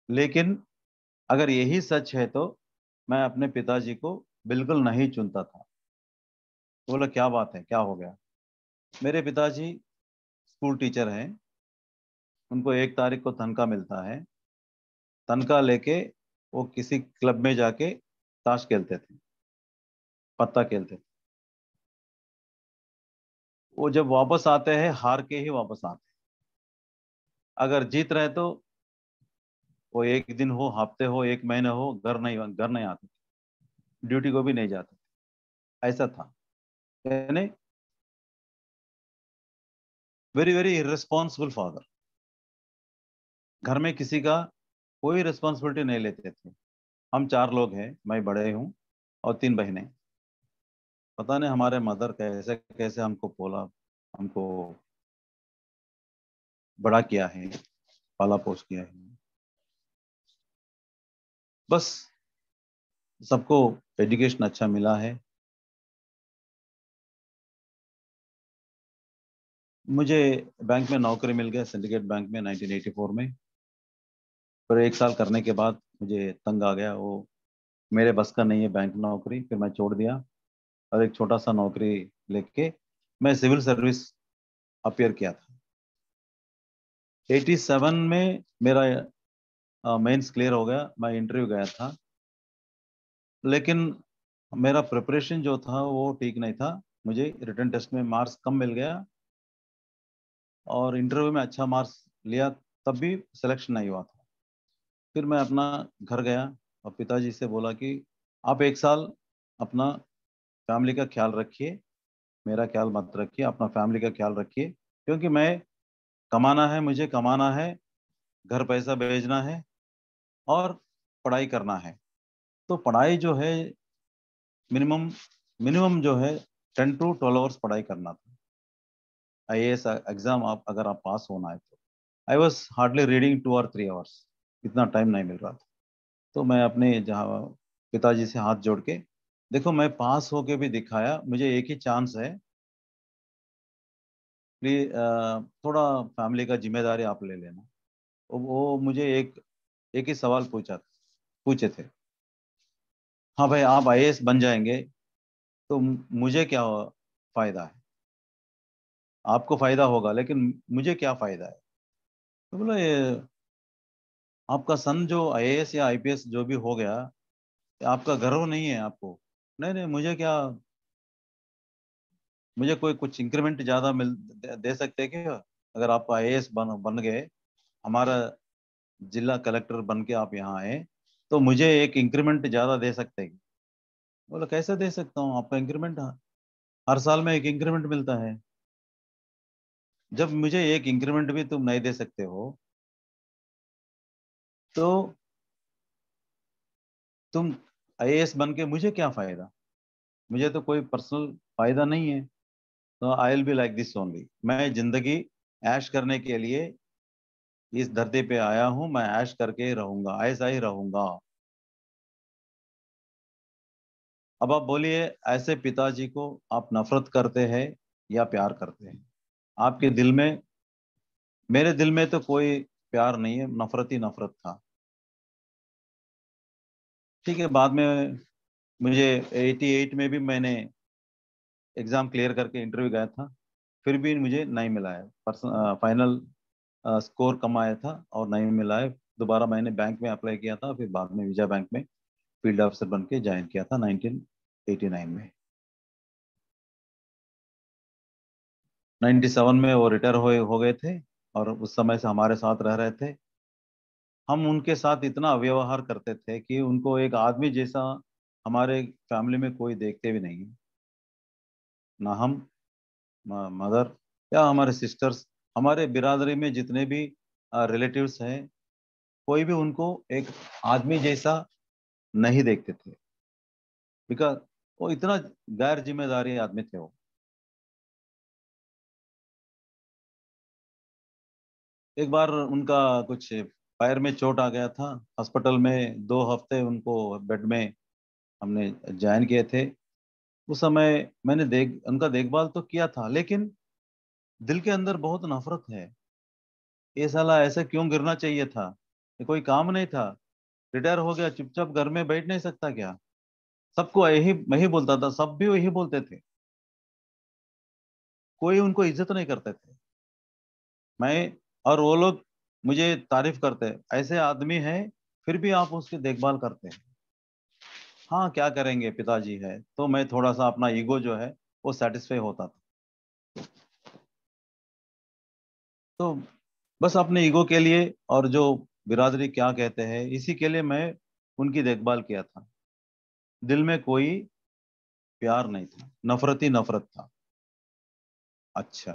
लेकिन अगर यही सच है तो मैं अपने पिताजी को बिल्कुल नहीं चुनता था। तो बोला क्या बात है, क्या हो गया? मेरे पिताजी स्कूल टीचर हैं, उनको 1 तारीख को तनख्वाह मिलता है। तनख्वाह लेके वो किसी क्लब में जाके ताश खेलते थे, पत्ता खेलते थे। वो जब वापस आते हैं हार के ही वापस आते हैं। अगर जीत रहे तो वो एक दिन हो, हफ्ते हो, 1 महीने हो, घर नहीं आते थे, ड्यूटी को भी नहीं जाते थे। ऐसा था, यानी वेरी वेरी इररिस्पॉन्सिबल फादर। घर में किसी का कोई रिस्पॉन्सिबिलिटी नहीं लेते थे। हम 4 लोग हैं, मैं बड़े हूँ और 3 बहनें। पता नहीं हमारे मदर कैसे कैसे हमको बोला, हमको बड़ा किया है, पाला पोस किया है। बस सबको एजुकेशन अच्छा मिला है। मुझे बैंक में नौकरी मिल गया, सिंडिकेट बैंक में 1984 में। पर 1 साल करने के बाद मुझे तंग आ गया, वो मेरे बस का नहीं है बैंक नौकरी, फिर मैं छोड़ दिया और एक छोटा सा नौकरी लेके मैं सिविल सर्विस अपियर किया था। 87 में मेरा मेंस क्लियर हो गया, मैं इंटरव्यू गया था। लेकिन मेरा प्रिपरेशन जो था वो ठीक नहीं था, मुझे रिटन टेस्ट में मार्क्स कम मिल गया और इंटरव्यू में अच्छा मार्क्स लिया, तब भी सिलेक्शन नहीं हुआ था। फिर मैं अपना घर गया और पिताजी से बोला कि आप 1 साल अपना फैमिली का ख्याल रखिए, मेरा ख्याल मत रखिए, अपना फैमिली का ख्याल रखिए, क्योंकि मैं कमाना है, मुझे कमाना है, घर पैसा भेजना है और पढ़ाई करना है। तो पढ़ाई जो है मिनिमम मिनिमम जो है 10 to 12 आवर्स पढ़ाई करना था। आईएएस एग्जाम आप अगर आप पास होना है तो I was hardly reading 2 or 3 hours, इतना टाइम नहीं मिल रहा था। तो मैं अपने जहाँ पिताजी से हाथ जोड़ के, देखो मैं पास होके भी दिखाया, मुझे एक ही चांस है, प्लीज थोड़ा फैमिली का जिम्मेदारी आप ले लेना। वो मुझे एक एक ही सवाल पूछे थे, हाँ भाई आप आईएएस बन जाएंगे तो मुझे क्या फायदा है? आपको फायदा होगा लेकिन मुझे क्या फायदा है? तो बोला ये आपका सन जो आईएएस या आईपीएस जो भी हो गया, आपका गर्व नहीं है आपको? नहीं नहीं, मुझे क्या, मुझे कोई कुछ इंक्रीमेंट ज्यादा दे सकते हैं क्या? अगर आप आईएएस बन गए, हमारा जिला कलेक्टर बन के आप यहाँ आए, तो मुझे एक इंक्रीमेंट ज्यादा दे सकते हैं? बोला कैसे दे सकता हूँ आपका इंक्रीमेंट? हर साल में एक इंक्रीमेंट मिलता है। जब मुझे एक इंक्रीमेंट भी तुम नहीं दे सकते हो तो तुम आईएएस बन के मुझे क्या फायदा? मुझे तो कोई पर्सनल फायदा नहीं है। तो I will be like this only. मैं जिंदगी ऐश करने के लिए इस धरती पे आया हूं, मैं ऐश करके रहूंगा, ऐसा ही रहूंगा। अब आप बोलिए, ऐसे पिताजी को आप नफरत करते हैं या प्यार करते हैं? आपके दिल में, मेरे दिल में तो कोई प्यार नहीं है, नफरत ही नफरत था। ठीक है, बाद में मुझे 88 में भी मैंने एग्जाम क्लियर करके इंटरव्यू गया था, फिर भी मुझे नहीं मिला है। फाइनल स्कोर कम आया था और नहीं मिला है। दोबारा मैंने बैंक में अप्लाई किया था, फिर बाद में विजय बैंक में फील्ड ऑफिसर बन के ज्वाइन किया था 1989 में। 97 में वो रिटायर हो गए थे और उस समय से हमारे साथ रह रहे थे। हम उनके साथ इतना व्यवहार करते थे कि उनको एक आदमी जैसा हमारे फैमिली में कोई देखते भी नहीं है। ना हम, मदर या हमारे सिस्टर्स, हमारे बिरादरी में जितने भी रिलेटिव्स हैं, कोई भी उनको एक आदमी जैसा नहीं देखते थे, बिकॉज वो इतना गैर जिम्मेदारी आदमी थे वो। एक बार उनका कुछ पैर में चोट आ गया था, हॉस्पिटल में 2 हफ्ते उनको बेड में हमने ज्वाइन किए थे। उस समय मैंने उनका देखभाल तो किया था, लेकिन दिल के अंदर बहुत नफरत है। ये साला ऐसे क्यों गिरना चाहिए था, ये कोई काम नहीं था, रिटायर हो गया, चुपचाप घर में बैठ नहीं सकता क्या? सबको यही मैं ही बोलता था, सब भी वही बोलते थे, कोई उनको इज्जत नहीं करते थे। मैं और वो लोग मुझे तारीफ करते, ऐसे आदमी है फिर भी आप उसकी देखभाल करते हैं। हाँ क्या करेंगे, पिताजी है, तो मैं थोड़ा सा अपना ईगो जो है वो सेटिस्फाई होता था। तो बस अपने ईगो के लिए और जो बिरादरी क्या कहते हैं इसी के लिए मैं उनकी देखभाल किया था। दिल में कोई प्यार नहीं था, नफरत ही नफरत था। अच्छा,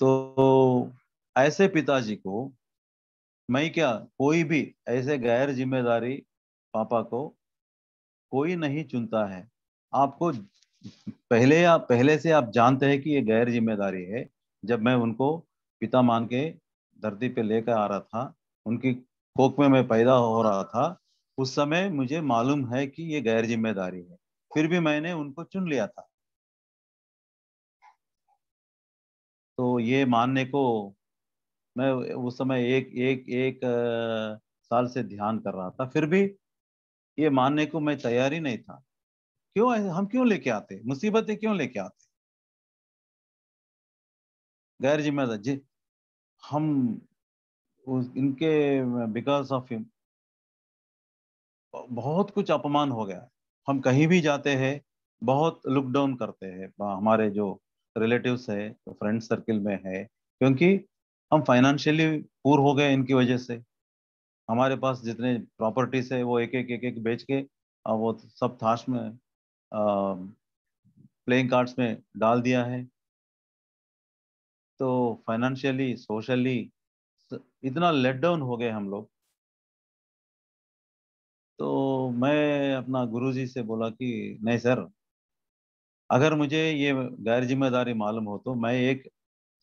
तो ऐसे पिताजी को मैं क्या, कोई भी ऐसे गैर जिम्मेदारी पापा को कोई नहीं चुनता है। आपको पहले से आप जानते हैं कि ये गैर जिम्मेदारी है। जब मैं उनको पिता मान के धरती पे लेकर आ रहा था, उनकी कोख में मैं पैदा हो रहा था, उस समय मुझे मालूम है कि ये गैर जिम्मेदारी है, फिर भी मैंने उनको चुन लिया था। तो ये मानने को मैं उस समय एक एक एक साल से ध्यान कर रहा था, फिर भी ये मानने को मैं तैयार ही नहीं था। हम क्यों लेके आते, मुसीबतें क्यों लेके आते, गैर जिम्मेदार जी। हम इनके बिकॉज ऑफ बहुत कुछ अपमान हो गया। हम कहीं भी जाते हैं बहुत लुक डाउन करते हैं, हमारे जो रिलेटिव्स है, फ्रेंड सर्किल में है, क्योंकि हम फाइनेंशियली पूर हो गए इनकी वजह से। हमारे पास जितने प्रॉपर्टीज है वो एक एक बेच के वो सब थाश में प्लेइंग कार्ड्स में डाल दिया है। तो फाइनेंशियली सोशली इतना लेट डाउन हो गए हम लोग। तो मैं अपना गुरुजी से बोला कि नहीं सर, अगर मुझे ये गैर जिम्मेदारी मालूम हो तो मैं एक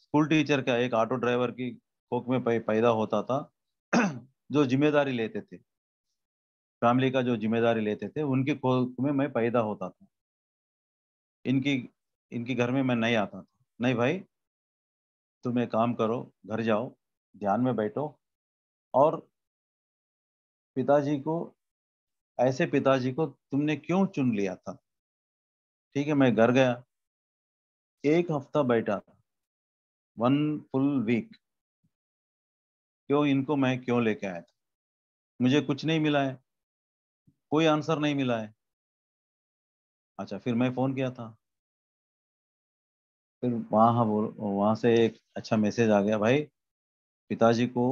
स्कूल टीचर का, एक ऑटो ड्राइवर की कोख में पैदा होता था जो जिम्मेदारी लेते थे, फैमिली का जो जिम्मेदारी लेते थे, उनकी कोख में मैं पैदा होता था। इनकी इनकी घर में मैं नहीं आता था। नहीं भाई, तुम एक काम करो, घर जाओ, ध्यान में बैठो, और पिताजी को, ऐसे पिताजी को तुमने क्यों चुन लिया था? ठीक है, मैं घर गया, एक हफ्ता बैठा, 1 फुल वीक। क्यों, इनको मैं क्यों लेके आया था? मुझे कुछ नहीं मिला है, कोई आंसर नहीं मिला है। अच्छा, फिर मैं फोन किया था, फिर वहां से एक अच्छा मैसेज आ गया, भाई पिताजी को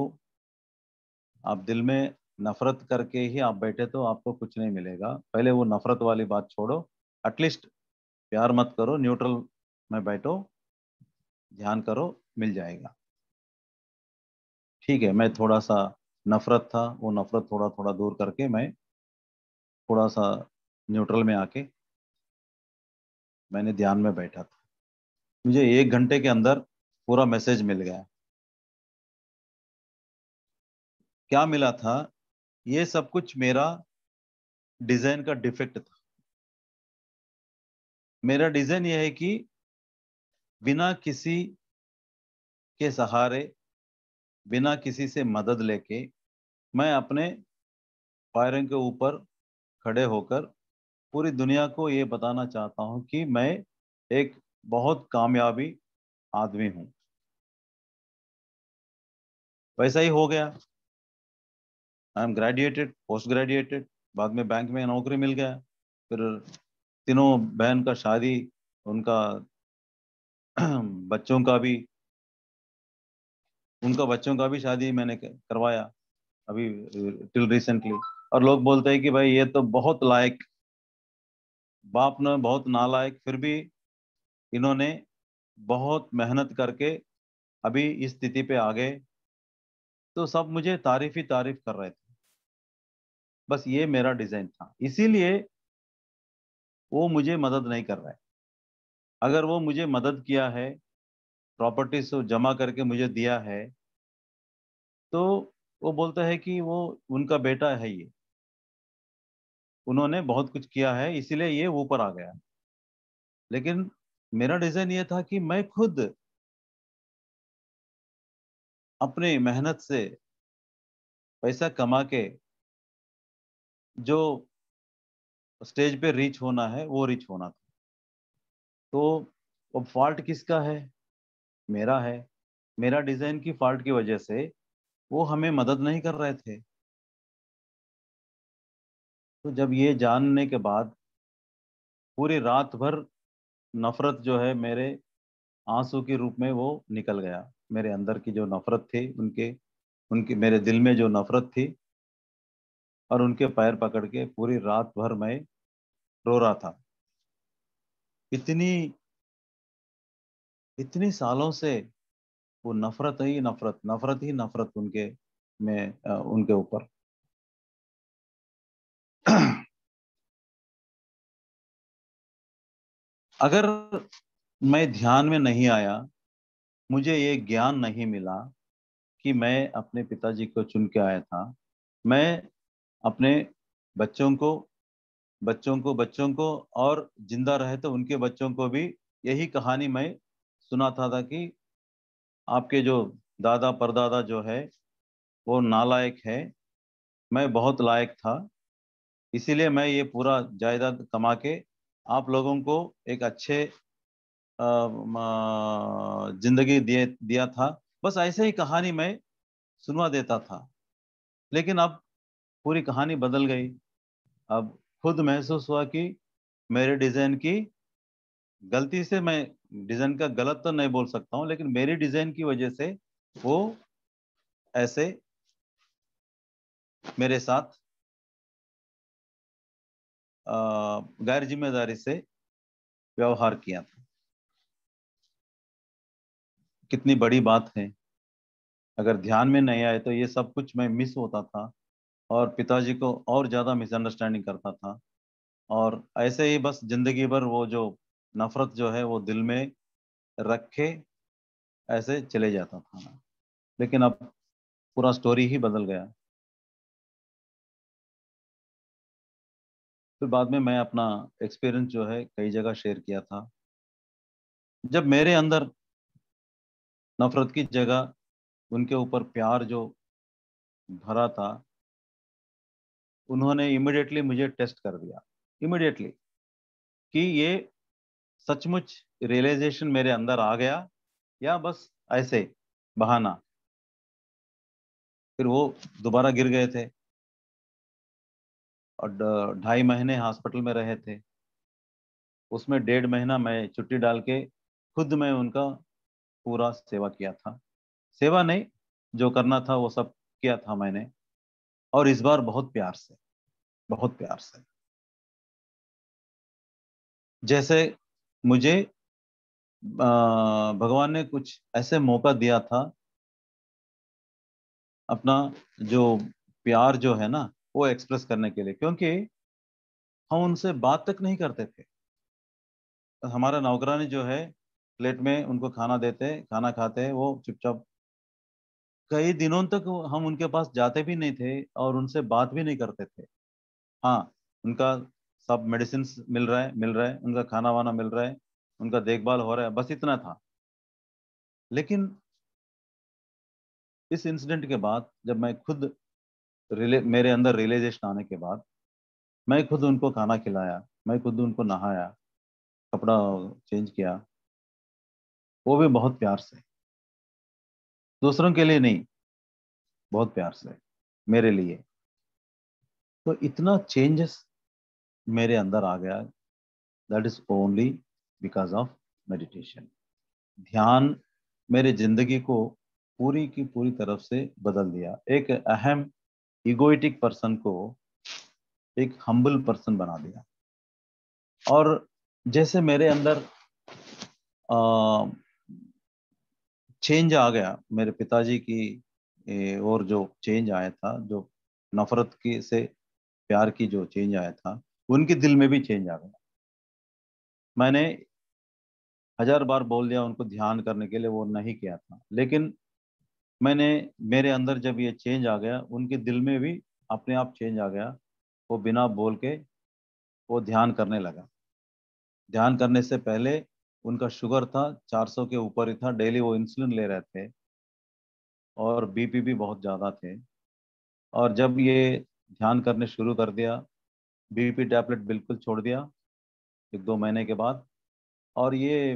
आप दिल में नफरत करके ही आप बैठे तो आपको कुछ नहीं मिलेगा। पहले वो नफरत वाली बात छोड़ो, एटलीस्ट प्यार मत करो, न्यूट्रल में बैठो, ध्यान करो, मिल जाएगा। ठीक है, मैं थोड़ा सा नफरत था, वो नफरत थोड़ा थोड़ा दूर करके मैं थोड़ा सा न्यूट्रल में आके मैंने ध्यान में बैठा था। मुझे 1 घंटे के अंदर पूरा मैसेज मिल गया। क्या मिला था? ये सब कुछ मेरा डिजाइन का डिफेक्ट था। मेरा डिजाइन ये है कि बिना किसी के सहारे, बिना किसी से मदद लेके, मैं अपने पैरों के ऊपर खड़े होकर पूरी दुनिया को ये बताना चाहता हूँ कि मैं एक बहुत कामयाबी आदमी हूँ। वैसा ही हो गया। I am graduated, post graduated, बाद में बैंक में नौकरी मिल गया। फिर तीनों बहन का शादी, उनका बच्चों का भी उनका बच्चों का भी शादी मैंने करवाया अभी, टिल रिसेंटली। और लोग बोलते हैं कि भाई ये तो बहुत लायक बाप ने, बहुत नालायक, फिर भी इन्होंने बहुत मेहनत करके अभी इस स्थिति पे आ गए। तो सब मुझे तारीफ ही तारीफ कर रहे थे। बस ये मेरा डिजाइन था, इसीलिए वो मुझे मदद नहीं कर रहा है। अगर वो मुझे मदद किया है, प्रॉपर्टीज जमा करके मुझे दिया है, तो वो बोलता है कि वो उनका बेटा है, ये उन्होंने बहुत कुछ किया है इसीलिए ये ऊपर आ गया। लेकिन मेरा डिजाइन ये था कि मैं खुद अपनी मेहनत से पैसा कमा के जो स्टेज पे रीच होना है वो रीच होना था। तो अब फॉल्ट किसका है? मेरा है। मेरा डिजाइन की फॉल्ट की वजह से वो हमें मदद नहीं कर रहे थे। तो जब ये जानने के बाद पूरी रात भर नफरत जो है मेरे आंसू के रूप में वो निकल गया। मेरे अंदर की जो नफरत थी, उनके उनके मेरे दिल में जो नफरत थी, और उनके पैर पकड़ के पूरी रात भर मैं रो रहा था। इतनी इतनी सालों से वो नफरत ही नफरत, नफरत ही नफरत उनके में उनके ऊपर। अगर मैं ध्यान में नहीं आया, मुझे ये ज्ञान नहीं मिला कि मैं अपने पिताजी को चुन के आया था। मैं अपने बच्चों को बच्चों को और जिंदा रहे तो उनके बच्चों को भी यही कहानी मैं सुनाता था कि आपके जो दादा परदादा जो है वो नालायक है, मैं बहुत लायक था, इसीलिए मैं ये पूरा जायदाद कमा के आप लोगों को एक अच्छे जिंदगी दिया था। बस ऐसे ही कहानी मैं सुनवा देता था। लेकिन अब पूरी कहानी बदल गई। अब खुद महसूस हुआ कि मेरे डिजाइन की गलती से, मैं डिजाइन का गलत तो नहीं बोल सकता हूँ, लेकिन मेरी डिजाइन की वजह से वो ऐसे मेरे साथ गैर जिम्मेदारी से व्यवहार किया था। कितनी बड़ी बात है। अगर ध्यान में नहीं आए तो ये सब कुछ मैं मिस होता था, और पिताजी को और ज्यादा मिसअंडरस्टैंडिंग करता था, और ऐसे ही बस जिंदगी भर वो जो नफरत जो है वो दिल में रखे ऐसे चले जाता था। लेकिन अब पूरा स्टोरी ही बदल गया। फिर बाद में मैं अपना एक्सपीरियंस जो है कई जगह शेयर किया था। जब मेरे अंदर नफरत की जगह उनके ऊपर प्यार जो भरा था, उन्होंने इमिडिएटली मुझे टेस्ट कर दिया, इमिडिएटली, कि ये सचमुच रियलाइजेशन मेरे अंदर आ गया या बस ऐसे बहाना। फिर वो दोबारा गिर गए थे और 2.5 महीने हॉस्पिटल में रहे थे। उसमें 1.5 महीना मैं छुट्टी डाल के खुद मैं उनका पूरा सेवा किया था। सेवा नहीं, जो करना था वो सब किया था मैंने। और इस बार बहुत प्यार से, बहुत प्यार से, जैसे मुझे भगवान ने कुछ ऐसे मौका दिया था अपना जो प्यार जो है ना वो एक्सप्रेस करने के लिए, क्योंकि हम उनसे बात तक नहीं करते थे। हमारा नौकरानी जो है प्लेट में उनको खाना देते, खाना खाते, वो चुपचाप कई दिनों तक हम उनके पास जाते भी नहीं थे और उनसे बात भी नहीं करते थे। हाँ, उनका सब मेडिसिन मिल रहा है, उनका खाना वाना मिल रहा है, उनका देखभाल हो रहा है, बस इतना था। लेकिन इस इंसिडेंट के बाद जब मैं खुद मेरे अंदर रियलाइजेशन आने के बाद मैं खुद उनको खाना खिलाया, मैं खुद उनको नहाया, कपड़ा चेंज किया, वो भी बहुत प्यार से, दूसरों के लिए नहीं, बहुत प्यार से मेरे लिए। तो इतना चेंजेस मेरे अंदर आ गया। That is only because of meditation. ध्यान मेरे जिंदगी को पूरी की पूरी तरफ से बदल दिया। एक अहम इगोइटिक पर्सन को एक हम्बल पर्सन बना दिया। और जैसे मेरे अंदर चेंज आ गया मेरे पिताजी की और जो चेंज आया था, जो नफरत की से प्यार की जो चेंज आया था, उनके दिल में भी चेंज आ गया। मैंने 1000 बार बोल दिया उनको ध्यान करने के लिए, वो नहीं किया था, लेकिन मैंने, मेरे अंदर जब ये चेंज आ गया, उनके दिल में भी अपने आप चेंज आ गया। वो बिना बोल के वो ध्यान करने लगा। ध्यान करने से पहले उनका शुगर था 400 के ऊपर ही था, डेली वो इंसुलिन ले रहे थे, और बीपी भी बहुत ज़्यादा थे। और जब ये ध्यान करने शुरू कर दिया, बीपी टैबलेट बिल्कुल छोड़ दिया 1-2 महीने के बाद। और ये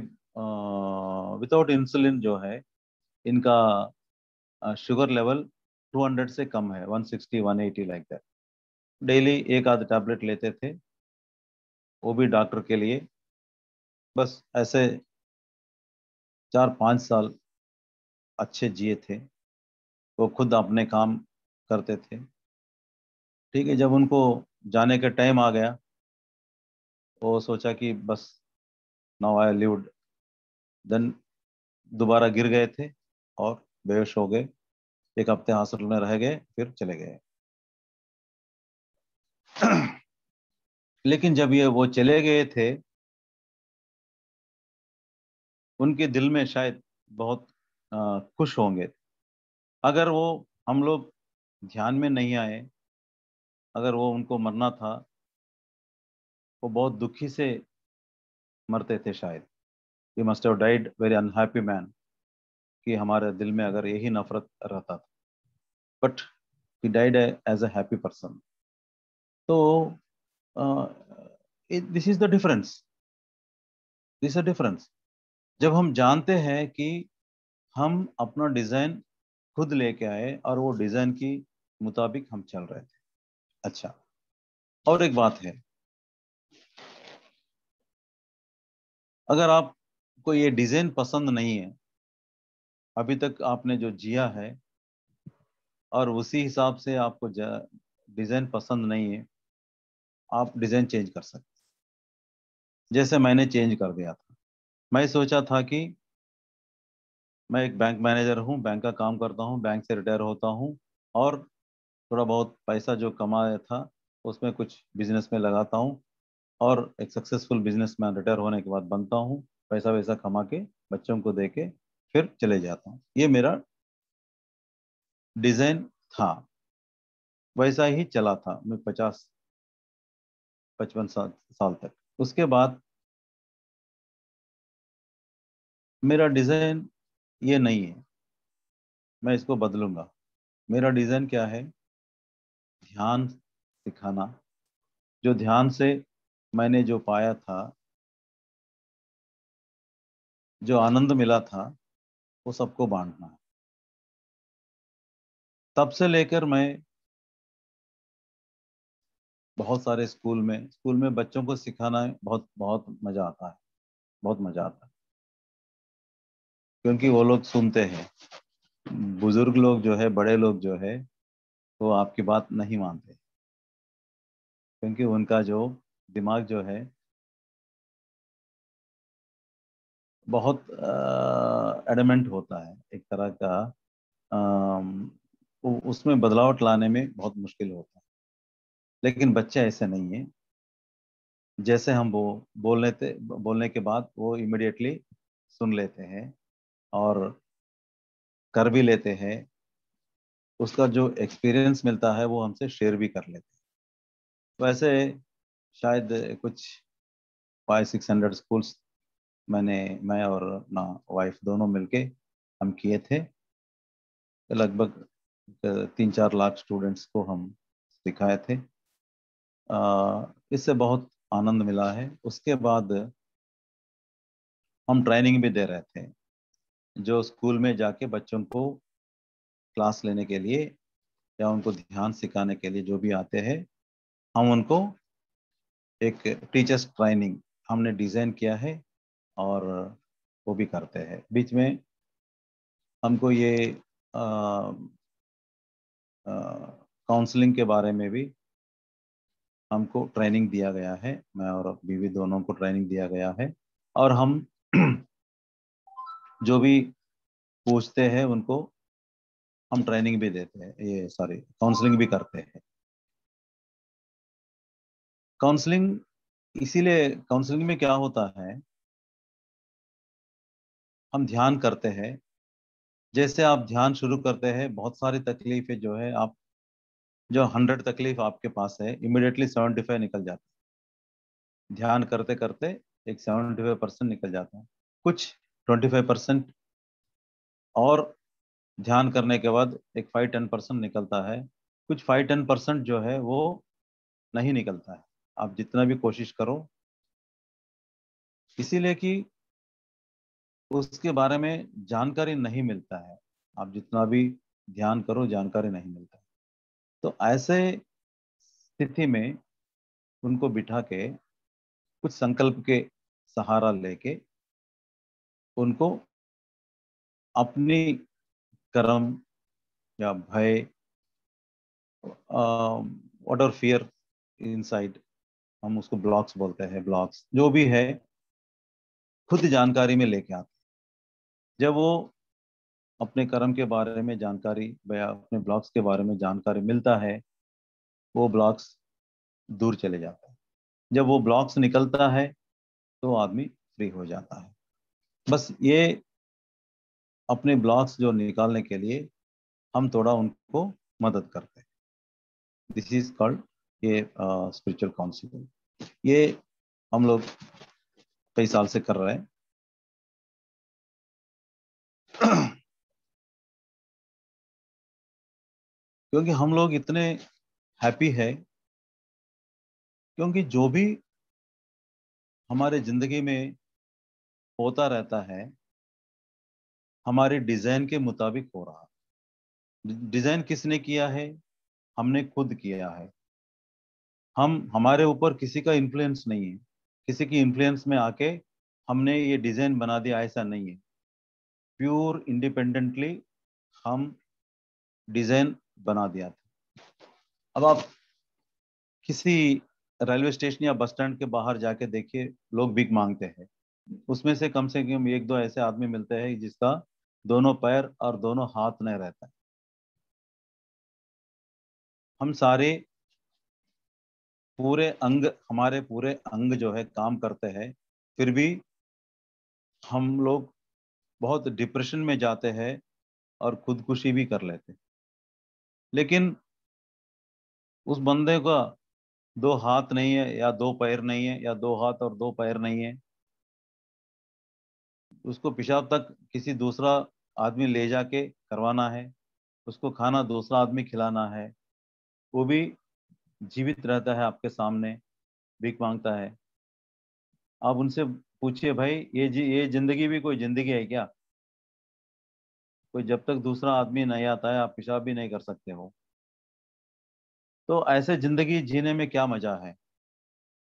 विदाउट इंसुलिन जो है, इनका शुगर लेवल 200 से कम है, 160 180 लाइक दैट। डेली एक आध टैबलेट लेते थे, वो भी डॉक्टर के लिए। बस ऐसे 4-5 साल अच्छे जिए थे। वो खुद अपने काम करते थे। ठीक है, जब उनको जाने का टाइम आ गया, वो सोचा कि बस नाउ आई लिव्ड, देन दोबारा गिर गए थे और बेहोश हो गए। 1 हफ्ते हॉस्पिटल में रह गए, फिर चले गए। लेकिन जब ये वो चले गए थे, उनके दिल में शायद बहुत खुश होंगे। अगर वो, हम लोग ध्यान में नहीं आए, अगर वो उनको मरना था, वो बहुत दुखी से मरते थे शायद। ही must have died very unhappy man, कि हमारे दिल में अगर यही नफरत रहता था। But he died as a happy person. तो this is the difference, this is the difference. जब हम जानते हैं कि हम अपना डिजाइन खुद लेके आए और वो डिजाइन की मुताबिक हम चल रहे थे। अच्छा, और एक बात है, अगर आपको ये डिजाइन पसंद नहीं है, अभी तक आपने जो जिया है, और उसी हिसाब से आपको डिजाइन पसंद नहीं है, आप डिजाइन चेंज कर सकते। जैसे मैंने चेंज कर दिया था। मैं सोचा था कि मैं एक बैंक मैनेजर हूँ, बैंक का काम करता हूँ, बैंक से रिटायर होता हूँ, और थोड़ा बहुत पैसा जो कमाया था उसमें कुछ बिजनेस में लगाता हूँ, और एक सक्सेसफुल बिजनेसमैन रिटायर होने के बाद बनता हूँ, पैसा वैसा कमा के बच्चों को दे के फिर चले जाता हूँ। ये मेरा डिजाइन था, वैसा ही चला था मैं 50-55 साल तक। उसके बाद मेरा डिजाइन ये नहीं है, मैं इसको बदलूंगा। मेरा डिजाइन क्या है? ध्यान सिखाना। जो ध्यान से मैंने जो पाया था, जो आनंद मिला था, वो सबको बांटना है। तब से लेकर मैं बहुत सारे स्कूल में बच्चों को सिखाना है, बहुत बहुत मजा आता है, बहुत मजा आता है। क्योंकि वो लोग सुनते हैं। बुजुर्ग लोग जो है, बड़े लोग जो है, वो आपकी बात नहीं मानते, क्योंकि उनका जो दिमाग जो है बहुत एडमेंट होता है, एक तरह का। उसमें बदलावट लाने में बहुत मुश्किल होता है। लेकिन बच्चे ऐसे नहीं है। जैसे हम वो बोलने के बाद वो इमिडिएटली सुन लेते हैं और कर भी लेते हैं। उसका जो एक्सपीरियंस मिलता है वो हमसे शेयर भी कर लेते हैं। वैसे शायद कुछ 500-600 स्कूल्स मैं और अपना वाइफ दोनों मिलके हम किए थे। लगभग 3-4 लाख स्टूडेंट्स को हम सिखाए थे। इससे बहुत आनंद मिला है। उसके बाद हम ट्रेनिंग भी दे रहे थे, जो स्कूल में जाके बच्चों को क्लास लेने के लिए या उनको ध्यान सिखाने के लिए जो भी आते हैं, हम उनको एक टीचर्स ट्रेनिंग हमने डिज़ाइन किया है, और वो भी करते हैं। बीच में हमको ये काउंसलिंग के बारे में भी हमको ट्रेनिंग दिया गया है। मैं और बीवी दोनों को ट्रेनिंग दिया गया है। और हम जो भी पूछते हैं उनको हम ट्रेनिंग भी देते हैं, ये सॉरी काउंसलिंग भी करते हैं। काउंसलिंग, इसीलिए काउंसलिंग में क्या होता है, हम ध्यान करते हैं। जैसे आप ध्यान शुरू करते हैं, बहुत सारी तकलीफें जो है, आप जो 100 तकलीफ आपके पास है, इमिडिएटली 75 निकल जाता है। ध्यान करते करते एक 75% निकल जाता है। कुछ 25% और ध्यान करने के बाद एक 5-10% निकलता है। कुछ 5-10% जो है वो नहीं निकलता है, आप जितना भी कोशिश करो। इसीलिए कि उसके बारे में जानकारी नहीं मिलता है। आप जितना भी ध्यान करो, जानकारी नहीं मिलता है। तो ऐसे स्थिति में उनको बिठा के कुछ संकल्प के सहारा लेके उनको अपनी कर्म या भय, व्हाट आर फियर इनसाइड, हम उसको ब्लॉक्स बोलते हैं, ब्लॉक्स जो भी है, खुद जानकारी में लेके आते हैं। जब वो अपने कर्म के बारे में जानकारी या अपने ब्लॉक्स के बारे में जानकारी मिलता है, वो ब्लॉक्स दूर चले जाता है। जब वो ब्लॉक्स निकलता है तो आदमी फ्री हो जाता है। बस ये अपने ब्लॉक्स जो निकालने के लिए हम थोड़ा उनको मदद करते हैं। दिस इज कॉल्ड ये स्पिरिचुअल काउंसलिंग। ये हम लोग कई साल से कर रहे हैं। क्योंकि हम लोग इतने हैप्पी है, क्योंकि जो भी हमारे जिंदगी में होता रहता है हमारे डिजाइन के मुताबिक हो रहा है। डिजाइन किसने किया है? हमने खुद किया है। हमारे ऊपर किसी का इन्फ्लुएंस नहीं है। किसी की इन्फ्लुएंस में आके हमने ये डिजाइन बना दिया, ऐसा नहीं है। प्योर इंडिपेंडेंटली हम डिजाइन बना दिया था। अब आप किसी रेलवे स्टेशन या बस स्टैंड के बाहर जाके देखिए, लोग भीख मांगते हैं। उसमें से कम एक दो ऐसे आदमी मिलते हैं जिसका दोनों पैर और दोनों हाथ नहीं रहता है। हम सारे पूरे अंग, हमारे पूरे अंग जो है काम करते हैं, फिर भी हम लोग बहुत डिप्रेशन में जाते हैं और खुदकुशी भी कर लेते हैं। लेकिन उस बंदे का दो हाथ नहीं है या दो पैर नहीं है, या दो हाथ और दो पैर नहीं है, उसको पेशाब तक किसी दूसरा आदमी ले जाके करवाना है, उसको खाना दूसरा आदमी खिलाना है, वो भी जीवित रहता है आपके सामने, भीख मांगता है। आप उनसे पूछिए, भाई ये जिंदगी भी कोई जिंदगी है क्या? कोई जब तक दूसरा आदमी नहीं आता है आप पेशाब भी नहीं कर सकते हो। तो ऐसे जिंदगी जीने में क्या मजा है?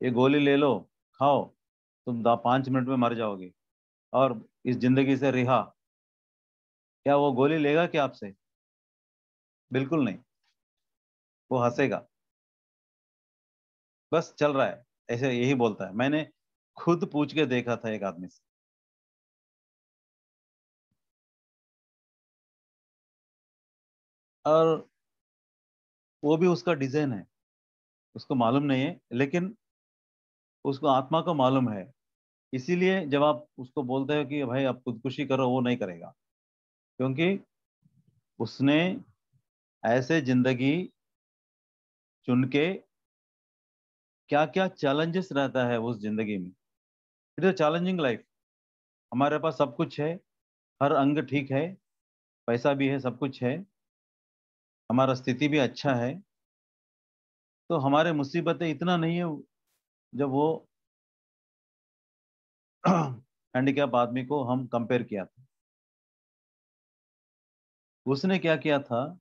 ये गोली ले लो, खाओ, तुम 5 मिनट में मर जाओगे और इस जिंदगी से रिहा। क्या वो गोली लेगा क्या आपसे? बिल्कुल नहीं। वो हंसेगा, बस चल रहा है, ऐसे यही बोलता है। मैंने खुद पूछ के देखा था एक आदमी से, और वो भी उसका डिजाइन है, उसको मालूम नहीं है, लेकिन उसको आत्मा को मालूम है। इसीलिए जब आप उसको बोलते हो कि भाई आप खुदकुशी करो, वो नहीं करेगा। क्योंकि उसने ऐसे जिंदगी चुन के, क्या क्या चैलेंजेस रहता है उस जिंदगी में। It is challenging life. हमारे पास सब कुछ है, हर अंग ठीक है, पैसा भी है, सब कुछ है, हमारा स्थिति भी अच्छा है। तो हमारे मुसीबतें इतना नहीं है। जब वो हैंडीकैप आदमी को हम कंपेयर किया था, उसने क्या किया था,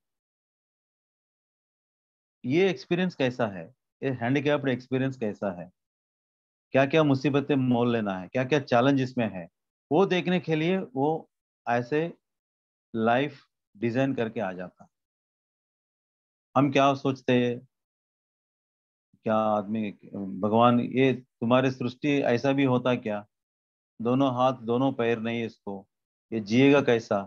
ये एक्सपीरियंस कैसा है, ये हैंडीकैप्ड एक्सपीरियंस कैसा है, क्या क्या मुसीबतें मोल लेना है, क्या क्या चैलेंज इसमें है, वो देखने के लिए वो ऐसे लाइफ डिजाइन करके आ जाता। हम क्या सोचते हैं, क्या आदमी, भगवान ये तुम्हारी सृष्टि ऐसा भी होता क्या? दोनों हाथ दोनों पैर नहीं है इसको, ये जिएगा कैसा?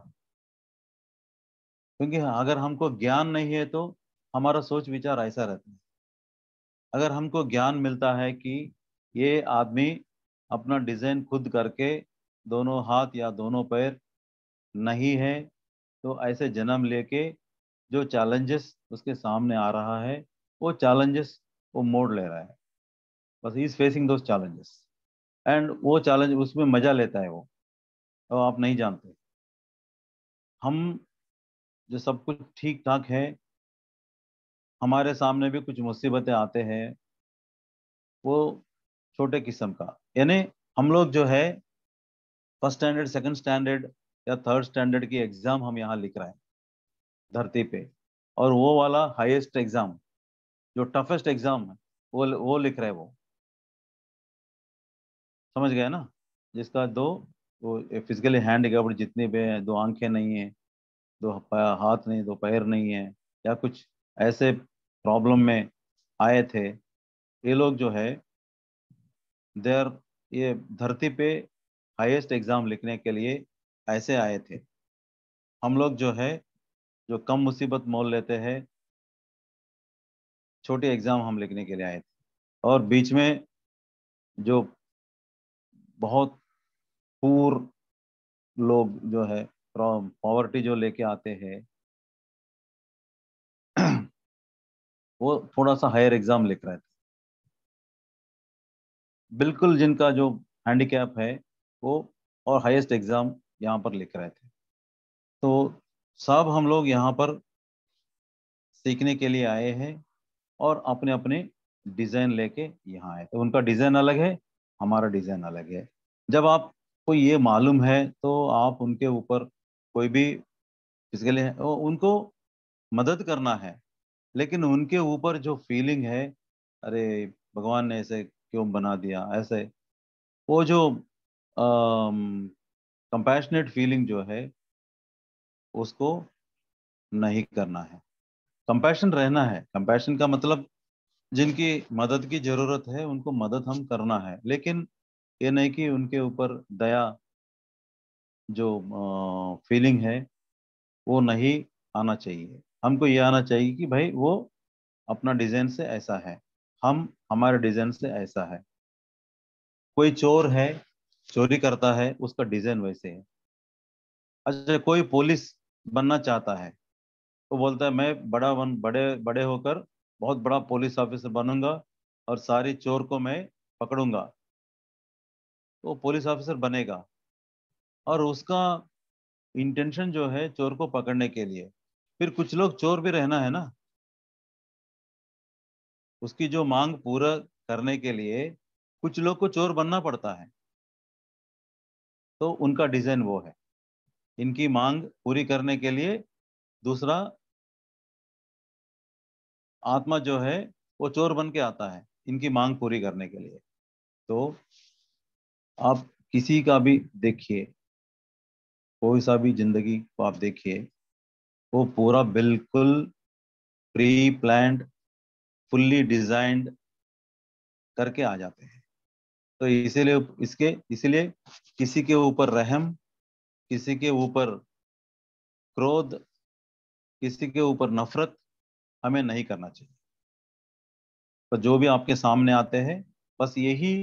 क्योंकि अगर हमको ज्ञान नहीं है तो हमारा सोच विचार ऐसा रहता है। अगर हमको ज्ञान मिलता है कि ये आदमी अपना डिजाइन खुद करके दोनों हाथ या दोनों पैर नहीं है, तो ऐसे जन्म लेके जो चैलेंजेस उसके सामने आ रहा है वो चैलेंजेस वो मोड़ ले रहा है, बस he is facing those challenges and वो चैलेंज उसमें मजा लेता है वो, तो आप नहीं जानते। हम जो सब कुछ ठीक ठाक है, हमारे सामने भी कुछ मुसीबतें आते हैं, वो छोटे किस्म का, यानी हम लोग जो है फर्स्ट स्टैंडर्ड सेकंड स्टैंडर्ड या थर्ड स्टैंडर्ड की एग्जाम हम यहाँ लिख रहे हैं धरती पे, और वो वाला हाईएस्ट एग्जाम जो टफेस्ट एग्जाम है वो लिख रहे हैं वो, समझ गए ना? जिसका दो वो फिजिकली हैंडीकैप्ड जितने भी हैं, दो आंखें नहीं है, दो हाथ नहीं, दो पैर नहीं है, या कुछ ऐसे प्रॉब्लम में आए थे, ये लोग जो है देर ये धरती पे हाईएस्ट एग्जाम लिखने के लिए ऐसे आए थे। हम लोग जो है जो कम मुसीबत मोल लेते हैं, छोटी एग्जाम हम लिखने के लिए आए थे, और बीच में जो बहुत पूर लोग जो है पॉवर्टी जो लेके आते हैं वो थोड़ा सा हायर एग्जाम लिख रहे थे, बिल्कुल जिनका जो हैंडीकैप है वो, और हाईएस्ट एग्जाम यहाँ पर लिख रहे थे। तो सब हम लोग यहाँ पर सीखने के लिए आए हैं, और अपने अपने डिजाइन लेके यहाँ आए, तो उनका डिजाइन अलग है, हमारा डिजाइन अलग है। जब आपको ये मालूम है तो आप उनके ऊपर कोई भी फिजिकली उनको मदद करना है, लेकिन उनके ऊपर जो फीलिंग है, अरे भगवान ने ऐसे क्यों बना दिया ऐसे, वो जो कंपैशनेट फीलिंग जो है उसको नहीं करना है। कंपैशन रहना है, कंपैशन का मतलब जिनकी मदद की जरूरत है उनको मदद हम करना है, लेकिन ये नहीं कि उनके ऊपर दया जो फीलिंग है वो नहीं आना चाहिए। हमको ये आना चाहिए कि भाई वो अपना डिजाइन से ऐसा है, हम हमारे डिजाइन से ऐसा है। कोई चोर है, चोरी करता है, उसका डिजाइन वैसे है। अच्छा, कोई पुलिस बनना चाहता है तो बोलता है मैं बड़े बड़े होकर बहुत बड़ा पुलिस ऑफिसर बनूंगा और सारी चोर को मैं पकड़ूंगा, तो वो पुलिस ऑफिसर बनेगा, और उसका इंटेंशन जो है चोर को पकड़ने के लिए। फिर कुछ लोग चोर भी रहना है ना, उसकी जो मांग पूरा करने के लिए कुछ लोग को चोर बनना पड़ता है, तो उनका डिजाइन वो है। इनकी मांग पूरी करने के लिए दूसरा आत्मा जो है वो चोर बन के आता है इनकी मांग पूरी करने के लिए। तो आप किसी का भी देखिए, कोई सा भी जिंदगी को आप देखिए, वो पूरा बिल्कुल प्री प्लान्ड, फुल्ली डिजाइंड करके आ जाते हैं। तो इसीलिए किसी के ऊपर रहम, किसी के ऊपर क्रोध, किसी के ऊपर नफरत हमें नहीं करना चाहिए। तो जो भी आपके सामने आते हैं बस यही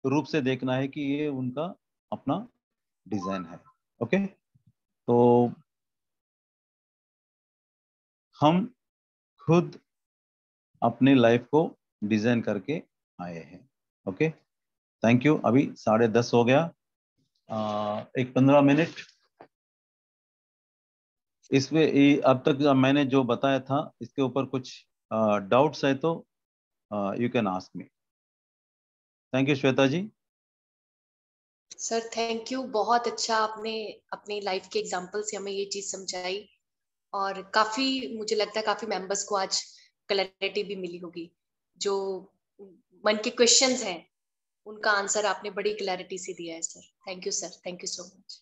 रूप से देखना है कि ये उनका अपना डिजाइन है। ओके, तो हम खुद अपनी लाइफ को डिजाइन करके आए हैं। Okay, thank you. अभी 10:30 हो गया, एक 15 मिनट इसमें अब तक मैंने जो बताया था इसके ऊपर कुछ डाउट्स है तो you can ask me. Thank you Shweta ji. Sir thank you, बहुत अच्छा आपने अपनी लाइफ के एग्जांपल से हमें ये चीज समझाई, और काफी मुझे लगता है काफी मेंबर्स को आज क्लैरिटी भी मिली होगी। जो मन के क्वेश्चंस हैं उनका आंसर आपने बड़ी क्लैरिटी से दिया है sir. Thank you sir, thank you so much.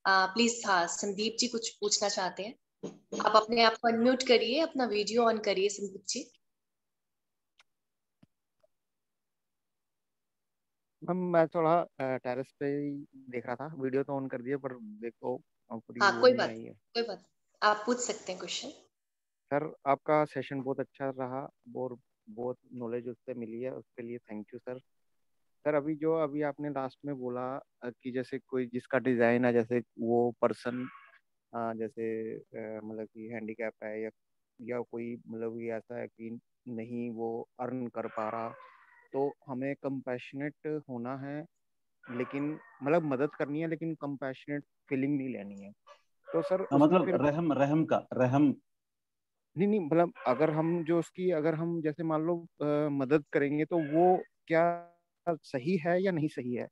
Please, हाँ संदीप जी कुछ पूछना चाहते हैं? आप अपने आप को अनम्यूट करिए, अपना वीडियो ऑन करिए संदीप जी। मैम मैं थोड़ा टेरेस पे ही देख रहा था, वीडियो तो ऑन कर दिया पर देखो पूरी हाँ वो कोई नहीं बात, आई है। कोई बात, आप पूछ सकते हैं क्वेश्चन। सर आपका सेशन बहुत अच्छा रहा और बहुत नॉलेज उससे मिली है, उसके लिए थैंक यू सर। सर अभी आपने लास्ट में बोला कि जैसे कोई जिसका डिजाइन है, जैसे वो पर्सन जैसे मतलब कि हैंडीकैप है, या कोई मतलब ये ऐसा है कि नहीं वो अर्न कर पा रहा, तो हमें कंपैशनेट होना है, लेकिन मतलब मदद करनी है, लेकिन कंपैशनेट फीलिंग नहीं लेनी है। तो सर उसमें मतलब फिर रहम रहम का रहम। नहीं नहीं, मतलब अगर हम जो उसकी अगर हम जैसे मान लो मदद करेंगे, तो वो क्या सही है या नहीं सही है?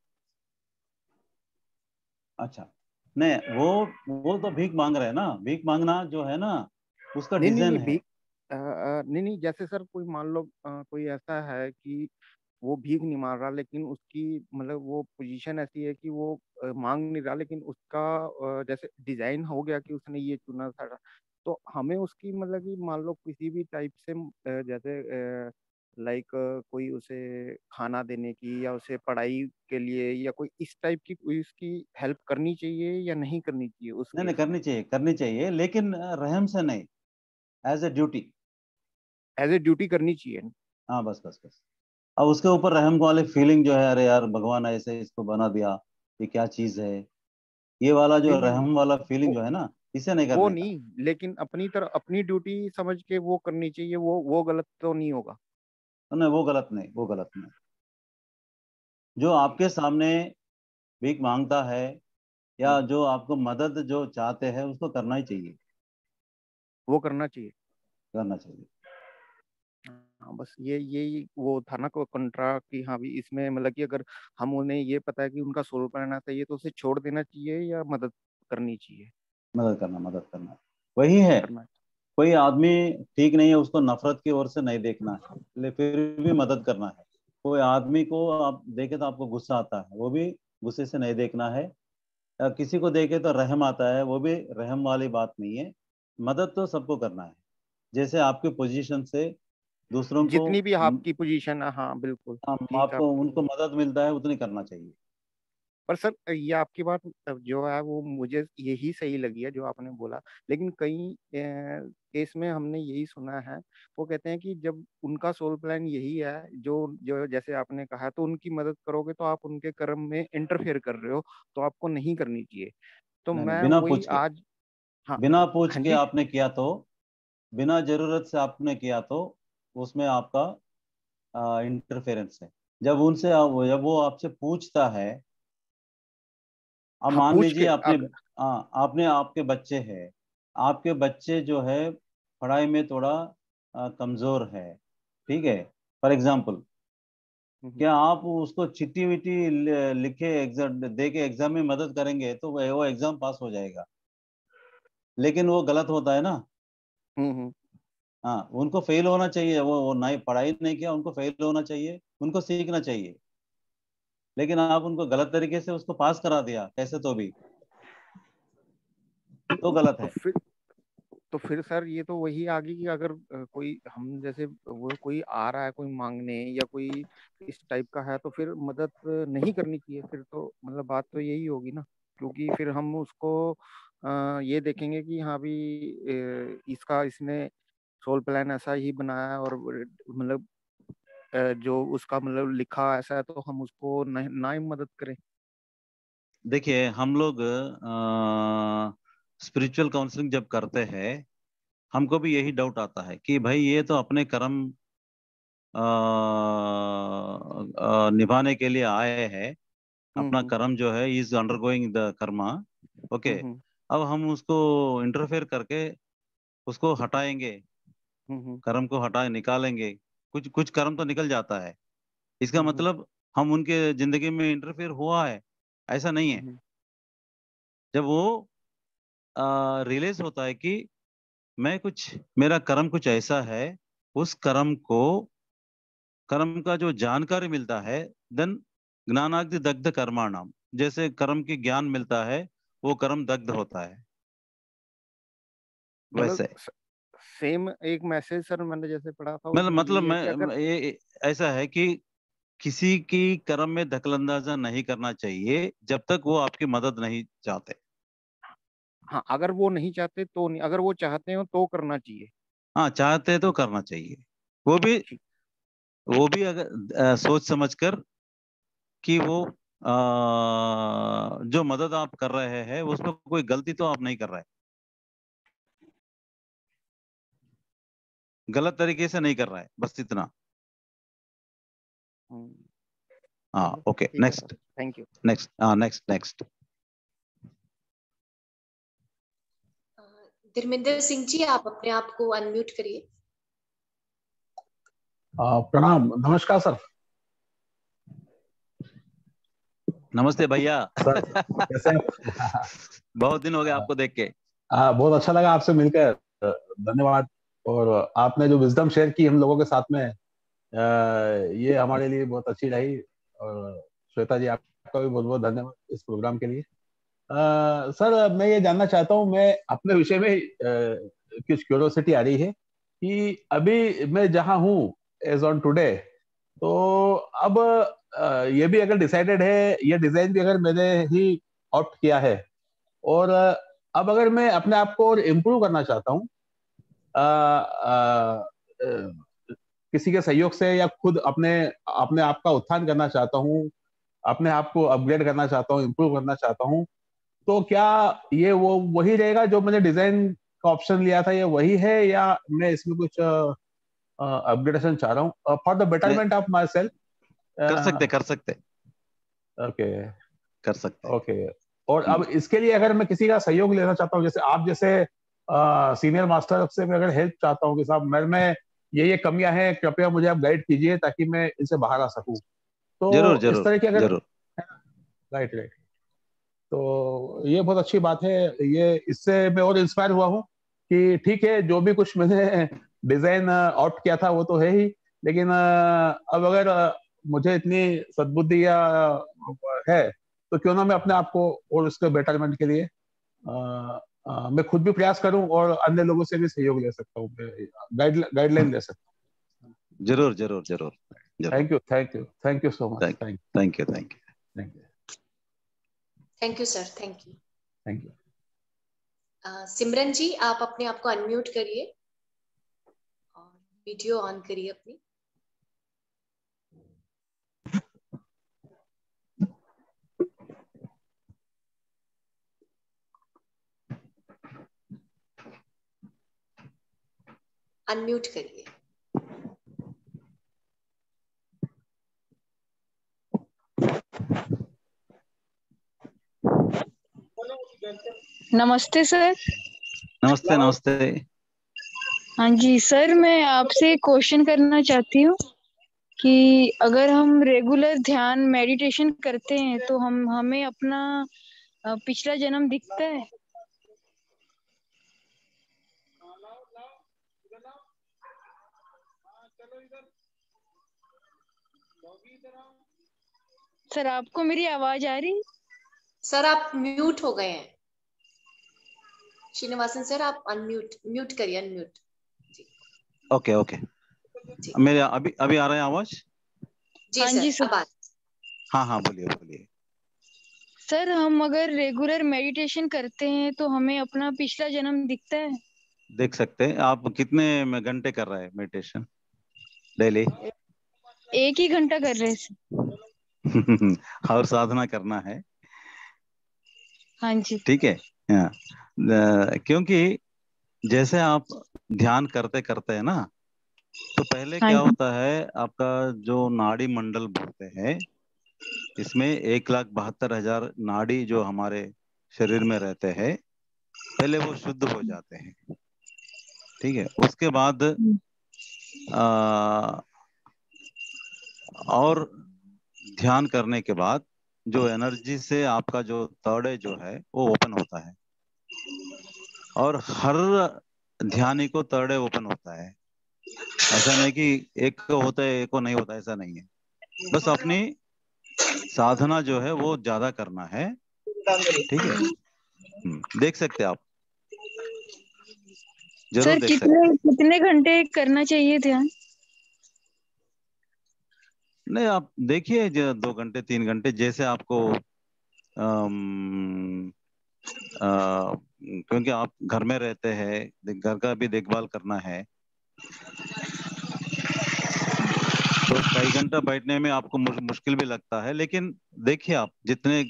अच्छा, नहीं वो तो भीख मांग रहे हैं ना, भीख मांगना जो है ना उसका नहीं नहीं डिजाइन नहीं है। भी नहीं नहीं, जैसे सर कोई मान लो कोई ऐसा है कि वो भीख नहीं मार रहा, लेकिन उसकी मतलब वो पोजीशन ऐसी है कि वो मांग नहीं रहा, लेकिन उसका जैसे डिजाइन हो गया कि उसने ये चुना था, तो हमें उसकी मतलब कि मान लो किसी भी टाइप से जैसे लाइक कोई उसे खाना देने की, या उसे पढ़ाई के लिए, या कोई इस टाइप की कोई उसकी हेल्प करनी चाहिए या नहीं करनी चाहिए उस नहीं नहीं, केस में? करनी चाहिए, लेकिन रहम से नहीं, as a duty. As a duty करनी चाहिए। हाँ, बस बस बस। अब उसके ऊपर रहम वाली फीलिंग जो है, अरे यार भगवान ऐसे इसको बना दिया, ये क्या चीज है, ये वाला नहीं जो नहीं नहीं, रहम वाला फीलिंग वो जो है ना, इसे नहीं वो करने का। नहीं, लेकिन अपनी तरह अपनी ड्यूटी समझ के वो करनी चाहिए, वो गलत तो नहीं होगा? तो नहीं, वो गलत नहीं, वो गलत नहीं। जो ठीक। आपके सामने भीख मांगता है या हम्म, जो आपको मदद जो चाहते हैं उसको करना ही चाहिए, वो करना चाहिए। करना चाहिए। हाँ, बस ये वो था ना को कंट्रा कि हाँ भी इसमें मतलब कि अगर हम उन्हें ये पता है कि उनका सोल प्लान ऐसा, ये तो उसे छोड़ देना चाहिए या मदद करनी चाहिए? मदद करना, मदद करना, वही है। करना। कोई आदमी ठीक नहीं है, उसको नफरत की ओर से नहीं देखना है, ले फिर भी मदद करना है। कोई आदमी को आप देखे तो आपको गुस्सा आता है, वो भी गुस्से से नहीं देखना है। या किसी को देखे तो रहम आता है, वो भी रहम वाली बात नहीं है। मदद तो सबको करना है, जैसे आपके पोजीशन से दूसरों को जितनी भी आपकी पोजीशन है, हाँ बिल्कुल ठीक है आपको आपकी। उनको मदद मिलता है उतनी करना चाहिए। पर सर ये आपकी बात जो है वो मुझे यही सही लगी है जो आपने बोला, लेकिन कई केस में हमने यही सुना है, वो कहते हैं कि जब उनका सोल प्लान यही है, जो जो जैसे आपने कहा, तो उनकी मदद करोगे तो आप उनके कर्म में इंटरफेयर कर रहे हो, तो आपको नहीं करनी चाहिए। तो नहीं नहीं, मैं वही आज। हाँ। बिना पूछ हाँ के जी। आपने किया तो, बिना जरूरत से आपने किया तो उसमें आपका इंटरफेरेंस है। जब वो आपसे पूछता है, अब हाँ मान पूछ लीजिए के आपने, आपने आपके बच्चे हैं, आपके बच्चे जो है पढ़ाई में थोड़ा कमजोर है, ठीक है, फॉर एग्जाम्पल, हम्म, क्या आप उसको चिट्ठी विट्टी लिखे एग्जाम दे के एग्जाम में मदद करेंगे तो वो एग्जाम पास हो जाएगा, लेकिन वो गलत होता है ना। हम्म। हाँ, उनको फेल होना चाहिए, वो नहीं पढ़ाई नहीं किया, उनको फेल होना चाहिए, उनको सीखना चाहिए, लेकिन आप उनको गलत तरीके से उसको पास करा दिया कैसे तो भी, तो गलत तो है। फिर तो फिर सर ये तो वही आ गई कि अगर कोई हम जैसे वो कोई आ रहा है कोई मांगने, या कोई इस टाइप का है, तो फिर मदद नहीं करनी चाहिए, फिर तो मतलब बात तो यही होगी ना, क्योंकि फिर हम उसको ये देखेंगे कि हाँ भी इसका इसने सोल प्लान ऐसा ही बनाया है, और मतलब जो उसका मतलब लिखा ऐसा है, तो हम उसको ना ही मदद करें। देखिए, हम लोग स्पिरिचुअल काउंसलिंग जब करते हैं, हमको भी यही डाउट आता है कि भाई ये तो अपने कर्म निभाने के लिए आए हैं, अपना हम्म। कर्म जो है is undergoing the karma, okay. Hmm. अब हम उसको इंटरफेयर करके उसको हटाएंगे, हम्म। कर्म को हटा निकालेंगे, कुछ कुछ कर्म तो निकल जाता है, इसका हम्म। मतलब हम उनके जिंदगी में इंटरफेयर हुआ है, ऐसा नहीं है। हम्म। जब वो रियलाइज होता है कि मैं कुछ, मेरा कर्म कुछ ऐसा है, उस कर्म का जो जानकारी मिलता है, देन ज्ञानाग्नि दग्ध कर्माणाम, जैसे कर्म की ज्ञान मिलता है, वो कर्म दग्ध होता है, मतलब वैसे। सेम एक मैसेज सर मैंने जैसे पढ़ा था, मतलब उसमें मतलब यही है कि अगर ऐसा है कि किसी की कर्म में दखलंदाजा नहीं करना चाहिए जब तक वो आपकी मदद नहीं चाहते। हाँ, अगर वो नहीं चाहते तो नहीं, अगर वो चाहते हो तो करना चाहिए। हाँ, चाहते तो करना चाहिए, वो भी ठीक। वो भी अगर सोच समझकर कि वो जो मदद आप कर रहे हैं उसमें कोई गलती तो आप नहीं कर रहे, गलत तरीके से नहीं कर रहा है, बस इतना। हाँ, okay, next. Thank you. Next, हाँ, नेक्स्ट। धर्मेंद्र सिंह जी, आप अपने आप को अनम्यूट करिए। प्रणाम, नमस्कार सर। नमस्ते भैया। सर कैसे हैं? बहुत दिन हो गए आपको देख के। बहुत अच्छा लगा आपसे मिलकर, धन्यवाद। और आपने जो विजडम शेयर की हम लोगों के साथ में, ये हमारे लिए बहुत अच्छी रही। और श्वेता जी, आपका भी बहुत बहुत धन्यवाद इस प्रोग्राम के लिए। सर, मैं ये जानना चाहता हूँ, मैं अपने विषय में कुछ क्यूरियोसिटी आ रही है कि अभी मैं जहाँ हूँ एज ऑन टुडे, तो अब ये भी अगर डिसाइडेड है, ये डिजाइन भी अगर मैंने ही ऑप्ट किया है, और अब अगर मैं अपने आप को और इम्प्रूव करना चाहता हूँ, किसी के सहयोग से या खुद अपने अपने आप का उत्थान करना चाहता हूँ, अपने आप को अपग्रेड करना चाहता हूँ, इम्प्रूव करना चाहता हूँ, तो क्या ये वो वही रहेगा जो मैंने डिजाइन का ऑप्शन लिया था, ये वही है, या मैं इसमें कुछ अपग्रेडेशन चाह रहा हूँ for the betterment of my self? कर सकते ओके, कर सकते। ओके। और अब इसके लिए अगर मैं किसी का सहयोग लेना चाहता हूँ, जैसे आप जैसे सीनियर मास्टर से मैं अगर हेल्प चाहता हूँ कि साहब मैं ये कमियां हैं, कृपया मुझे आप गाइड कीजिए ताकि मैं इनसे बाहर आ सकूं, तो जरूर इस तरह की अगर, जरूर। राइट, तो ये बहुत अच्छी बात है। ये इससे मैं और इंस्पायर हुआ हूँ कि ठीक है, जो भी कुछ मैंने डिजाइन ऑप्ट किया था वो तो है ही, लेकिन अब अगर मुझे इतनी सद्बुद्धि या है, तो क्यों ना मैं अपने आप को और उसके बेटरमेंट के लिए मैं खुद भी प्रयास करूं और अन्य लोगों से भी सहयोग ले सकता हूँ, गाइडलाइन ले सकता हूँ। जरूर। Thank you so much. Thank you. Thank you sir, thank you. Simran ji, आप अपने आप को अनम्यूट करिए और वीडियो ऑन करिए अपनी। अनम्यूट करिए। नमस्ते सर। नमस्ते। हाँ जी सर, मैं आपसे क्वेश्चन करना चाहती हूँ कि अगर हम रेगुलर ध्यान मेडिटेशन करते हैं तो हमें अपना पिछला जन्म दिखता है? सर, आपको मेरी आवाज आ रही? सर, आप म्यूट हो गए हैं। श्रीनिवासन सर, आप म्यूट करिए, अनम्यूट। ओके। मेरे अभी आ रहा है आवाज? जी हाँ सर, जी सर। अब हाँ, बोलिए। सर, हम अगर रेगुलर मेडिटेशन करते हैं तो हमें अपना पिछला जन्म दिखता है? देख सकते हैं। आप कितने घंटे कर रहे हैं मेडिटेशन डेली? 1 ही घंटा कर रहे हैं। और साधना करना है। हाँ जी, ठीक है। हाँ, क्योंकि जैसे आप ध्यान करते हैं ना, तो पहले हाँ क्या जी, होता है, आपका जो नाड़ी मंडल बोलते हैं, इसमें 1,72,000 नाड़ी जो हमारे शरीर में रहते हैं, पहले वो शुद्ध हो जाते हैं। ठीक है। उसके बाद और ध्यान करने के बाद जो एनर्जी से आपका जो थर्ड आई जो है वो ओपन होता है, और हर ध्यानी को थर्ड आई ओपन होता है। ऐसा नहीं कि एक को होता है एक को नहीं होता, ऐसा नहीं है। बस अपनी साधना जो है वो ज्यादा करना है। ठीक है। देख सकते हैं आप, जरूर सर देख सकते हैं। कितने घंटे करना चाहिए ध्यान? नहीं, आप देखिए 2 घंटे 3 घंटे, जैसे आपको क्योंकि आप घर में रहते हैं, घर का भी देखभाल करना है, तो तो कई घंटा बैठने में आपको मुश्किल भी लगता है, लेकिन देखिए आप जितने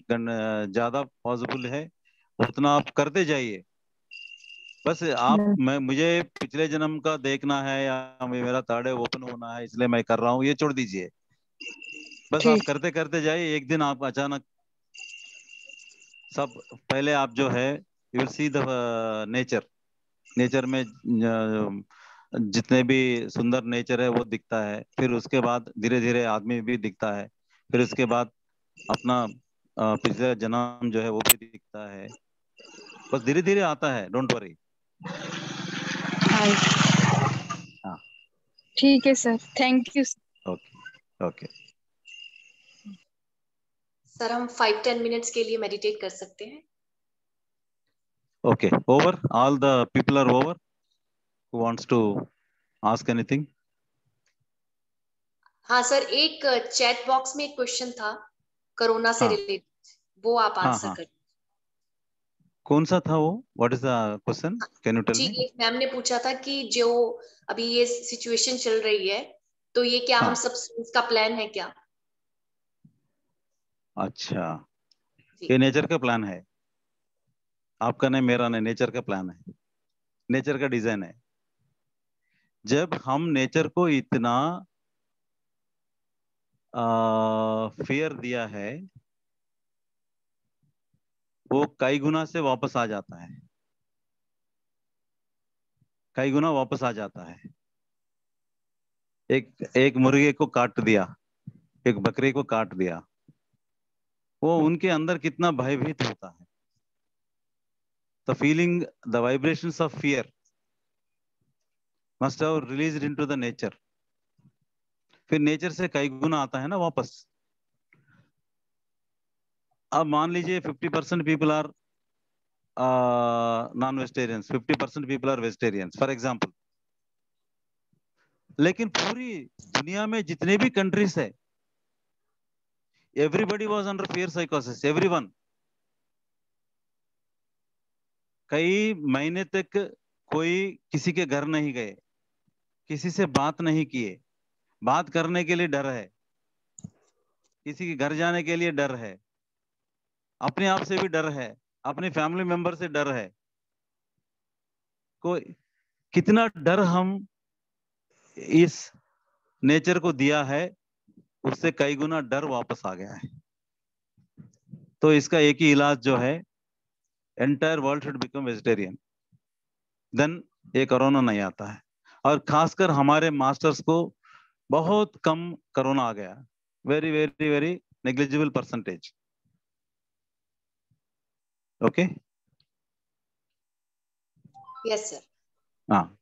ज्यादा पॉसिबल है उतना आप करते जाइए। बस मुझे पिछले जन्म का देखना है या मेरा ताड़े ओपन होना है इसलिए मैं कर रहा हूँ, ये छोड़ दीजिए। बस आप करते करते जाइए, एक दिन आप अचानक सब, पहले आप जो है you will see the nature, nature में जितने भी सुंदर नेचर है वो दिखता है। फिर उसके बाद धीरे धीरे आदमी भी दिखता है। फिर उसके बाद अपना पिछले जन्म जो है वो भी दिखता है। बस धीरे धीरे आता है, डोंट वरी। हाँ ठीक है sir, thank you. Okay okay sir हम 5-10 मिनट्स के लिए मेडिटेट कर सकते हैं। Okay, over, all the people are over who wants to ask anything. हाँ सर, एक चैट बॉक्स में एक क्वेश्चन था कोरोना से रिलेटेड, वो आप आंसर कर। कौन सा था वो? What is the question, can you tell जी, मी? एक मैम ने पूछा था कि जो अभी ये सिचुएशन चल रही है तो ये क्या हम सब इसका प्लान है क्या? अच्छा, ये नेचर का प्लान है आपका, नहीं मेरा नहीं, नेचर का प्लान है, नेचर का डिजाइन है। जब हम नेचर को इतना फियर दिया है वो कई गुना से वापस आ जाता है, कई गुना वापस आ जाता है। एक मुर्गे को काट दिया, एक बकरी को काट दिया, वो उनके अंदर कितना भयभीत होता है। The feeling, the vibrations of fear must have released into the nature. फिर नेचर से कई गुना आता है ना वापस। अब मान लीजिए 50% people are non vegetarians, 50% people are vegetarians for example. लेकिन पूरी दुनिया में जितने भी कंट्रीज है, एवरीबडी वाज अंडर फियर साइकोसिस, एवरीवन। कई महीने तक कोई किसी के घर नहीं गए, किसी से बात नहीं किए, बात करने के लिए डर है, किसी के घर जाने के लिए डर है, अपने आप से भी डर है, अपने फैमिली मेंबर से डर है। कोई कितना डर हम इस नेचर को दिया है, उससे कई गुना डर वापस आ गया है। तो इसका एक ही इलाज जो है, entire world should become vegetarian, then ये कोरोना नहीं आता है। और खासकर हमारे मास्टर्स को बहुत कम कोरोना आ गया, very very very negligible percentage. Okay, yes sir. हाँ,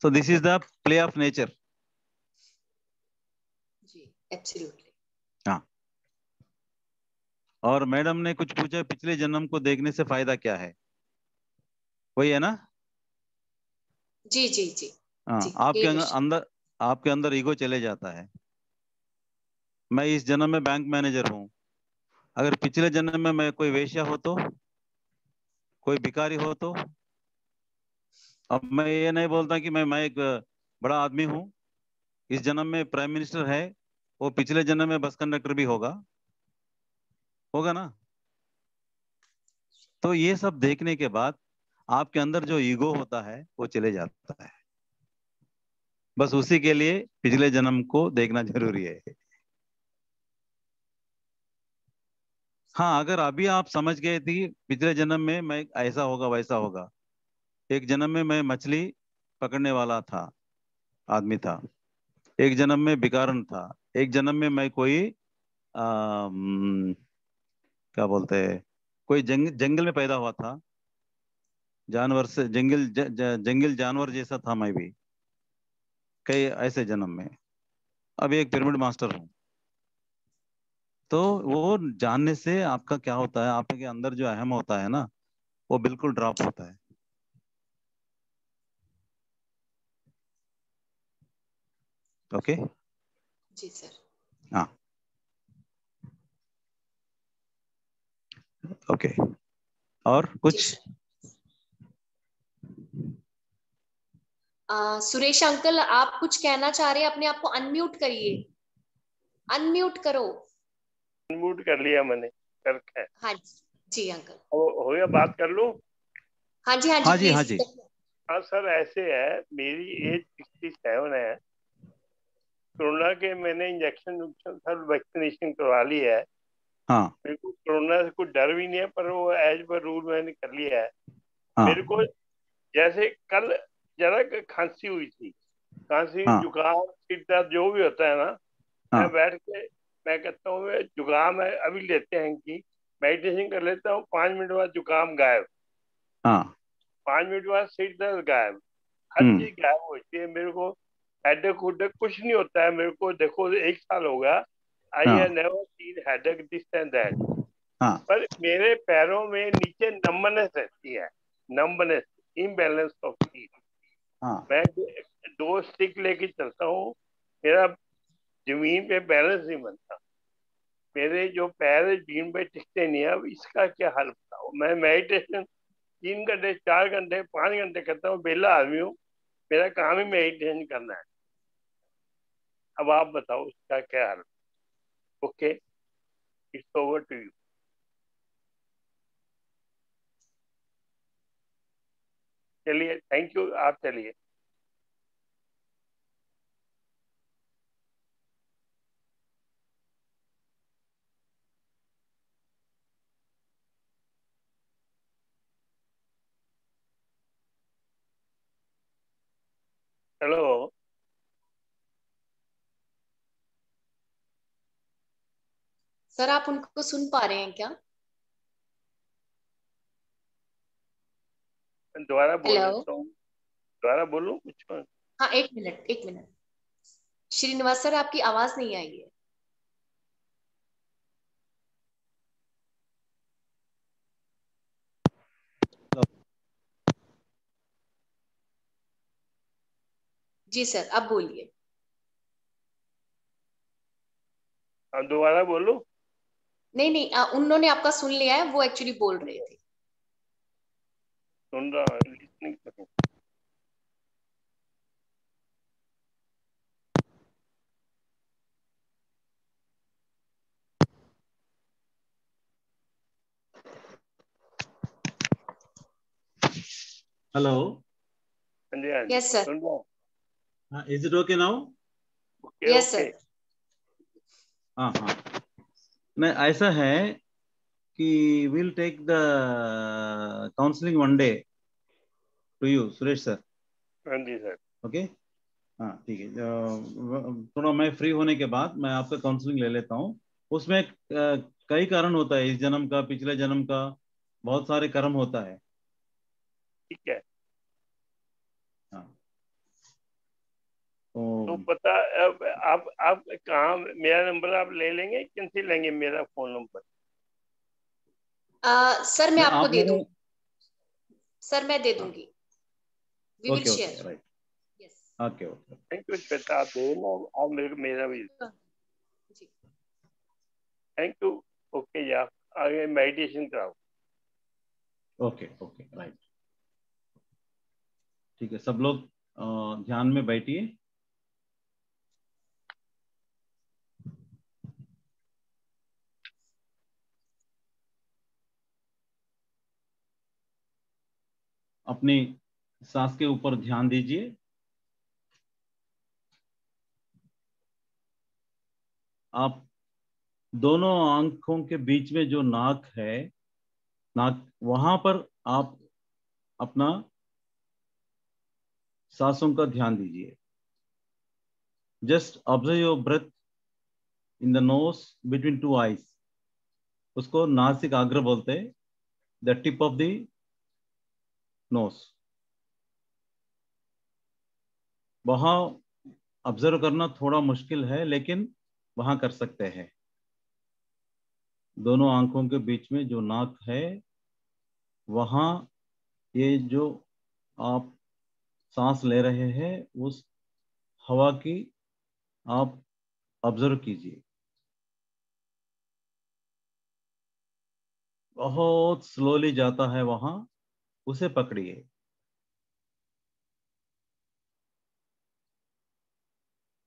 so this is the play of nature. जी एब्सोल्युटली। हाँ, और मैडम ने कुछ पूछा, पिछले जन्म को देखने से फायदा क्या है, वही है ना? जी जी जी हाँ, जी, आपके अंदर ईगो चले जाता है। मैं इस जन्म में बैंक मैनेजर हूँ, अगर पिछले जन्म में मैं कोई वेश्या हो तो, कोई भिखारी हो तो। अब मैं ये नहीं बोलता कि मैं एक बड़ा आदमी हूँ, इस जन्म में प्राइम मिनिस्टर है, वो पिछले जन्म में बस कंडक्टर भी होगा, होगा ना? तो ये सब देखने के बाद आपके अंदर जो ईगो होता है वो चले जाता है। बस उसी के लिए पिछले जन्म को देखना जरूरी है। हाँ, अगर अभी आप समझ गए थी पिछले जन्म में मैं ऐसा होगा वैसा होगा, एक जन्म में मैं मछली पकड़ने वाला था, आदमी था, एक जन्म में भिखारन था, एक जन्म में मैं कोई क्या बोलते हैं, कोई जंगल में पैदा हुआ था, जानवर से जंगल जानवर जैसा था मैं भी, कई ऐसे जन्म में। अब एक पिरामिड मास्टर हूँ। तो वो जानने से आपका क्या होता है, आपके अंदर जो अहम होता है ना, वो बिल्कुल ड्रॉप होता है। ओके, जी सर। हाँ, ओके, और कुछ? सुरेश अंकल, आप कुछ कहना चाह रहे हैं? अपने आप को अनम्यूट करिए। अनम्यूट करो। अनम्यूट कर लिया मैंने, करके। हाँ जी अंकल। हो गया, बात कर लूं? हाँ जी हाँ जी, हाँ जी। हाँ सर, ऐसे है, मेरी एज 67 है। कोरोना के मैंने इंजेक्शन सब वैक्सीनेशन करवा ली है। हाँ मेरे को कोरोना से कोई डर भी नहीं है, पर वो एज पर रूल मैंने कर लिया है। हाँ मेरे को जैसे कल जरा खांसी हुई थी, खांसी हाँ जुकाम सिर दर्द जो भी होता है ना, मैं हाँ बैठ के मैं कहता हूँ जुकाम है अभी लेते हैं कि मेडिटेशन कर लेता हूँ, 5 मिनट बाद जुकाम गायब, हाँ 5 मिनट बाद सिर दर्द गायब, हर चीज गायब होती है। मेरे को हेडेक हुडेक कुछ नहीं होता है। मेरे को देखो 1 साल हो गया, आई हाँ have never seen headache this and that. हाँ पर मेरे पैरों में नीचे नंबनेस रहती है, नंबनेस, इम्बैलेंस ऑफ हीट। हाँ मैं 2 स्टिक लेके चलता हूँ, मेरा जमीन पे बैलेंस नहीं बनता, मेरे जो पैर जमीन पे टिकते नहीं है। अब इसका क्या हल बताओ? मैं मेडिटेशन 3 घंटे 4 घंटे 5 घंटे करता हूँ, बेला आदमी हूँ, मेरा काम ही मेडिटेशन करना है। अब आप बताओ इसका क्या हल? Okay, it's over to you. चलिए, थैंक यू, आप चलिए। हेलो, सर आप उनको सुन पा रहे हैं क्या? दोबारा बोल हेलो। देता हूँ, दोबारा बोलूँ कुछ? हाँ एक मिनट एक मिनट। श्रीनिवास सर आपकी आवाज नहीं आई है। जी सर अब बोलिए। अब दोबारा बोलूँ? नहीं नहीं उन्होंने आपका सुन लिया है, वो एक्चुअली बोल रहे थे। सुन रहा हूँ, लिसनिंग करूँ। हेलो। हाँ जी, हाँ जी, यस सर। सुन रहा हूँ। Is it okay now? Okay yes okay. Sir. हाँ हाँ। नहीं, ऐसा है कि will take the counselling one day to you Suresh sir. हाँ जी सर। ओके। हाँ ठीक है। थोड़ा मैं फ्री होने के बाद मैं आपका काउंसलिंग ले लेता हूँ। उसमें कई कारण होता है, इस जन्म का, पिछले जन्म का, बहुत सारे कर्म होता है। ठीक है। हाँ तो तो पता, अब आप कहाँ, मेरा नंबर आप ले लेंगे, किनसे लेंगे मेरा फोन नंबर? सर मैं नहीं, आपको आप दे मेरे। दूंगी। सर मैं दे हाँ दूंगी। We will okay okay share. Right. Yes. Okay okay thank you Shweta, आप दे ना, आप मेरा भी। जी। Thank you. ओके या आगे मेडिटेशन कराओ। Okay okay right. ठीक है, सब लोग ध्यान में बैठिए। अपनी सांस के ऊपर ध्यान दीजिए। आप दोनों आंखों के बीच में जो नाक है, नाक वहां पर आप अपना सांसों का ध्यान दीजिए। Just observe your breath in the nose between two eyes. उसको नासिकाग्र बोलते हैं, the tip of the nose. वहां ऑब्जर्व करना थोड़ा मुश्किल है, लेकिन वहां कर सकते हैं। दोनों आंखों के बीच में जो नाक है, वहां ये जो आप सांस ले रहे हैं, उस हवा की आप ऑब्जर्व कीजिए। बहुत स्लोली जाता है वहां, उसे पकड़िए।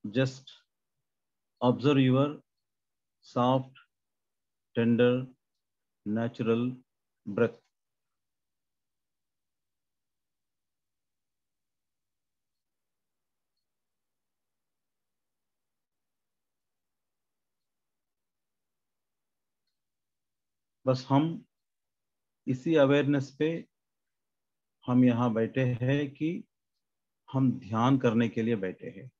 Just observe your soft, tender, natural breath. बस हम इसी अवेयरनेस पे हम यहाँ बैठे हैं कि हम ध्यान करने के लिए बैठे हैं।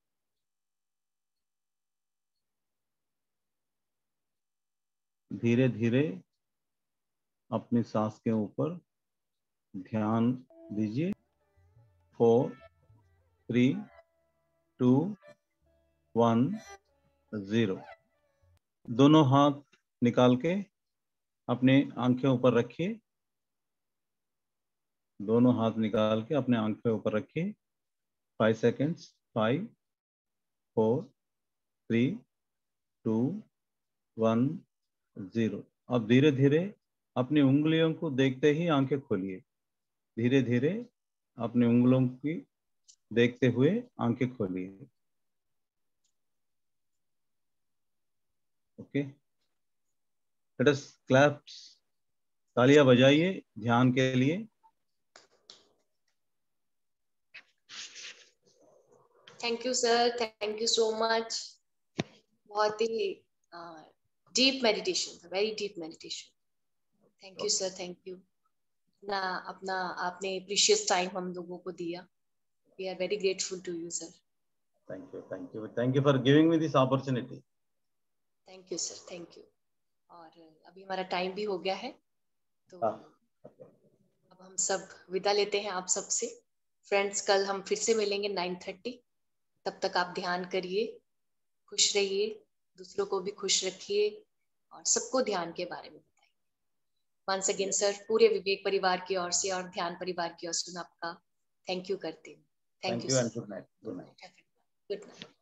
धीरे धीरे अपनी सांस के ऊपर ध्यान दीजिए। 4, 3, 2, 1, 0। दोनों हाथ निकाल के अपने आंखें ऊपर रखिए। दोनों हाथ निकाल के अपने आंखें ऊपर रखिए। 5 सेकेंड्स। 5, 4, 3, 2, 1, 0। अब धीरे धीरे अपनी उंगलियों को देखते ही आंखें खोलिए। धीरे धीरे अपनी उंगलियों की देखते हुए आंखें खोलिए। Okay, let us clap. तालियां बजाइए ध्यान के लिए। Thank you sir, thank you so much. बहुत ही deep meditation, very deep meditation. Thank you sir, thank you. अपना आपने प्रीशियस टाइम हम लोगों को दिया। We are very grateful to you sir. Thank you, thank you, thank you for giving me this opportunity. Thank you sir, thank you. और अभी हमारा टाइम भी हो गया है, तो अब हम सब विदा लेते हैं आप सबसे। फ्रेंड्स, कल हम फिर से मिलेंगे 9:30। तब तक आप ध्यान करिए, खुश रहिए, दूसरों को भी खुश रखिए और सबको ध्यान के बारे में बताइए। वंस अगेन सर, पूरे विवेक परिवार की ओर से और ध्यान परिवार की ओर से आपका थैंक यू करती हूँ। Thank you sir. Good night. Good night. Good night.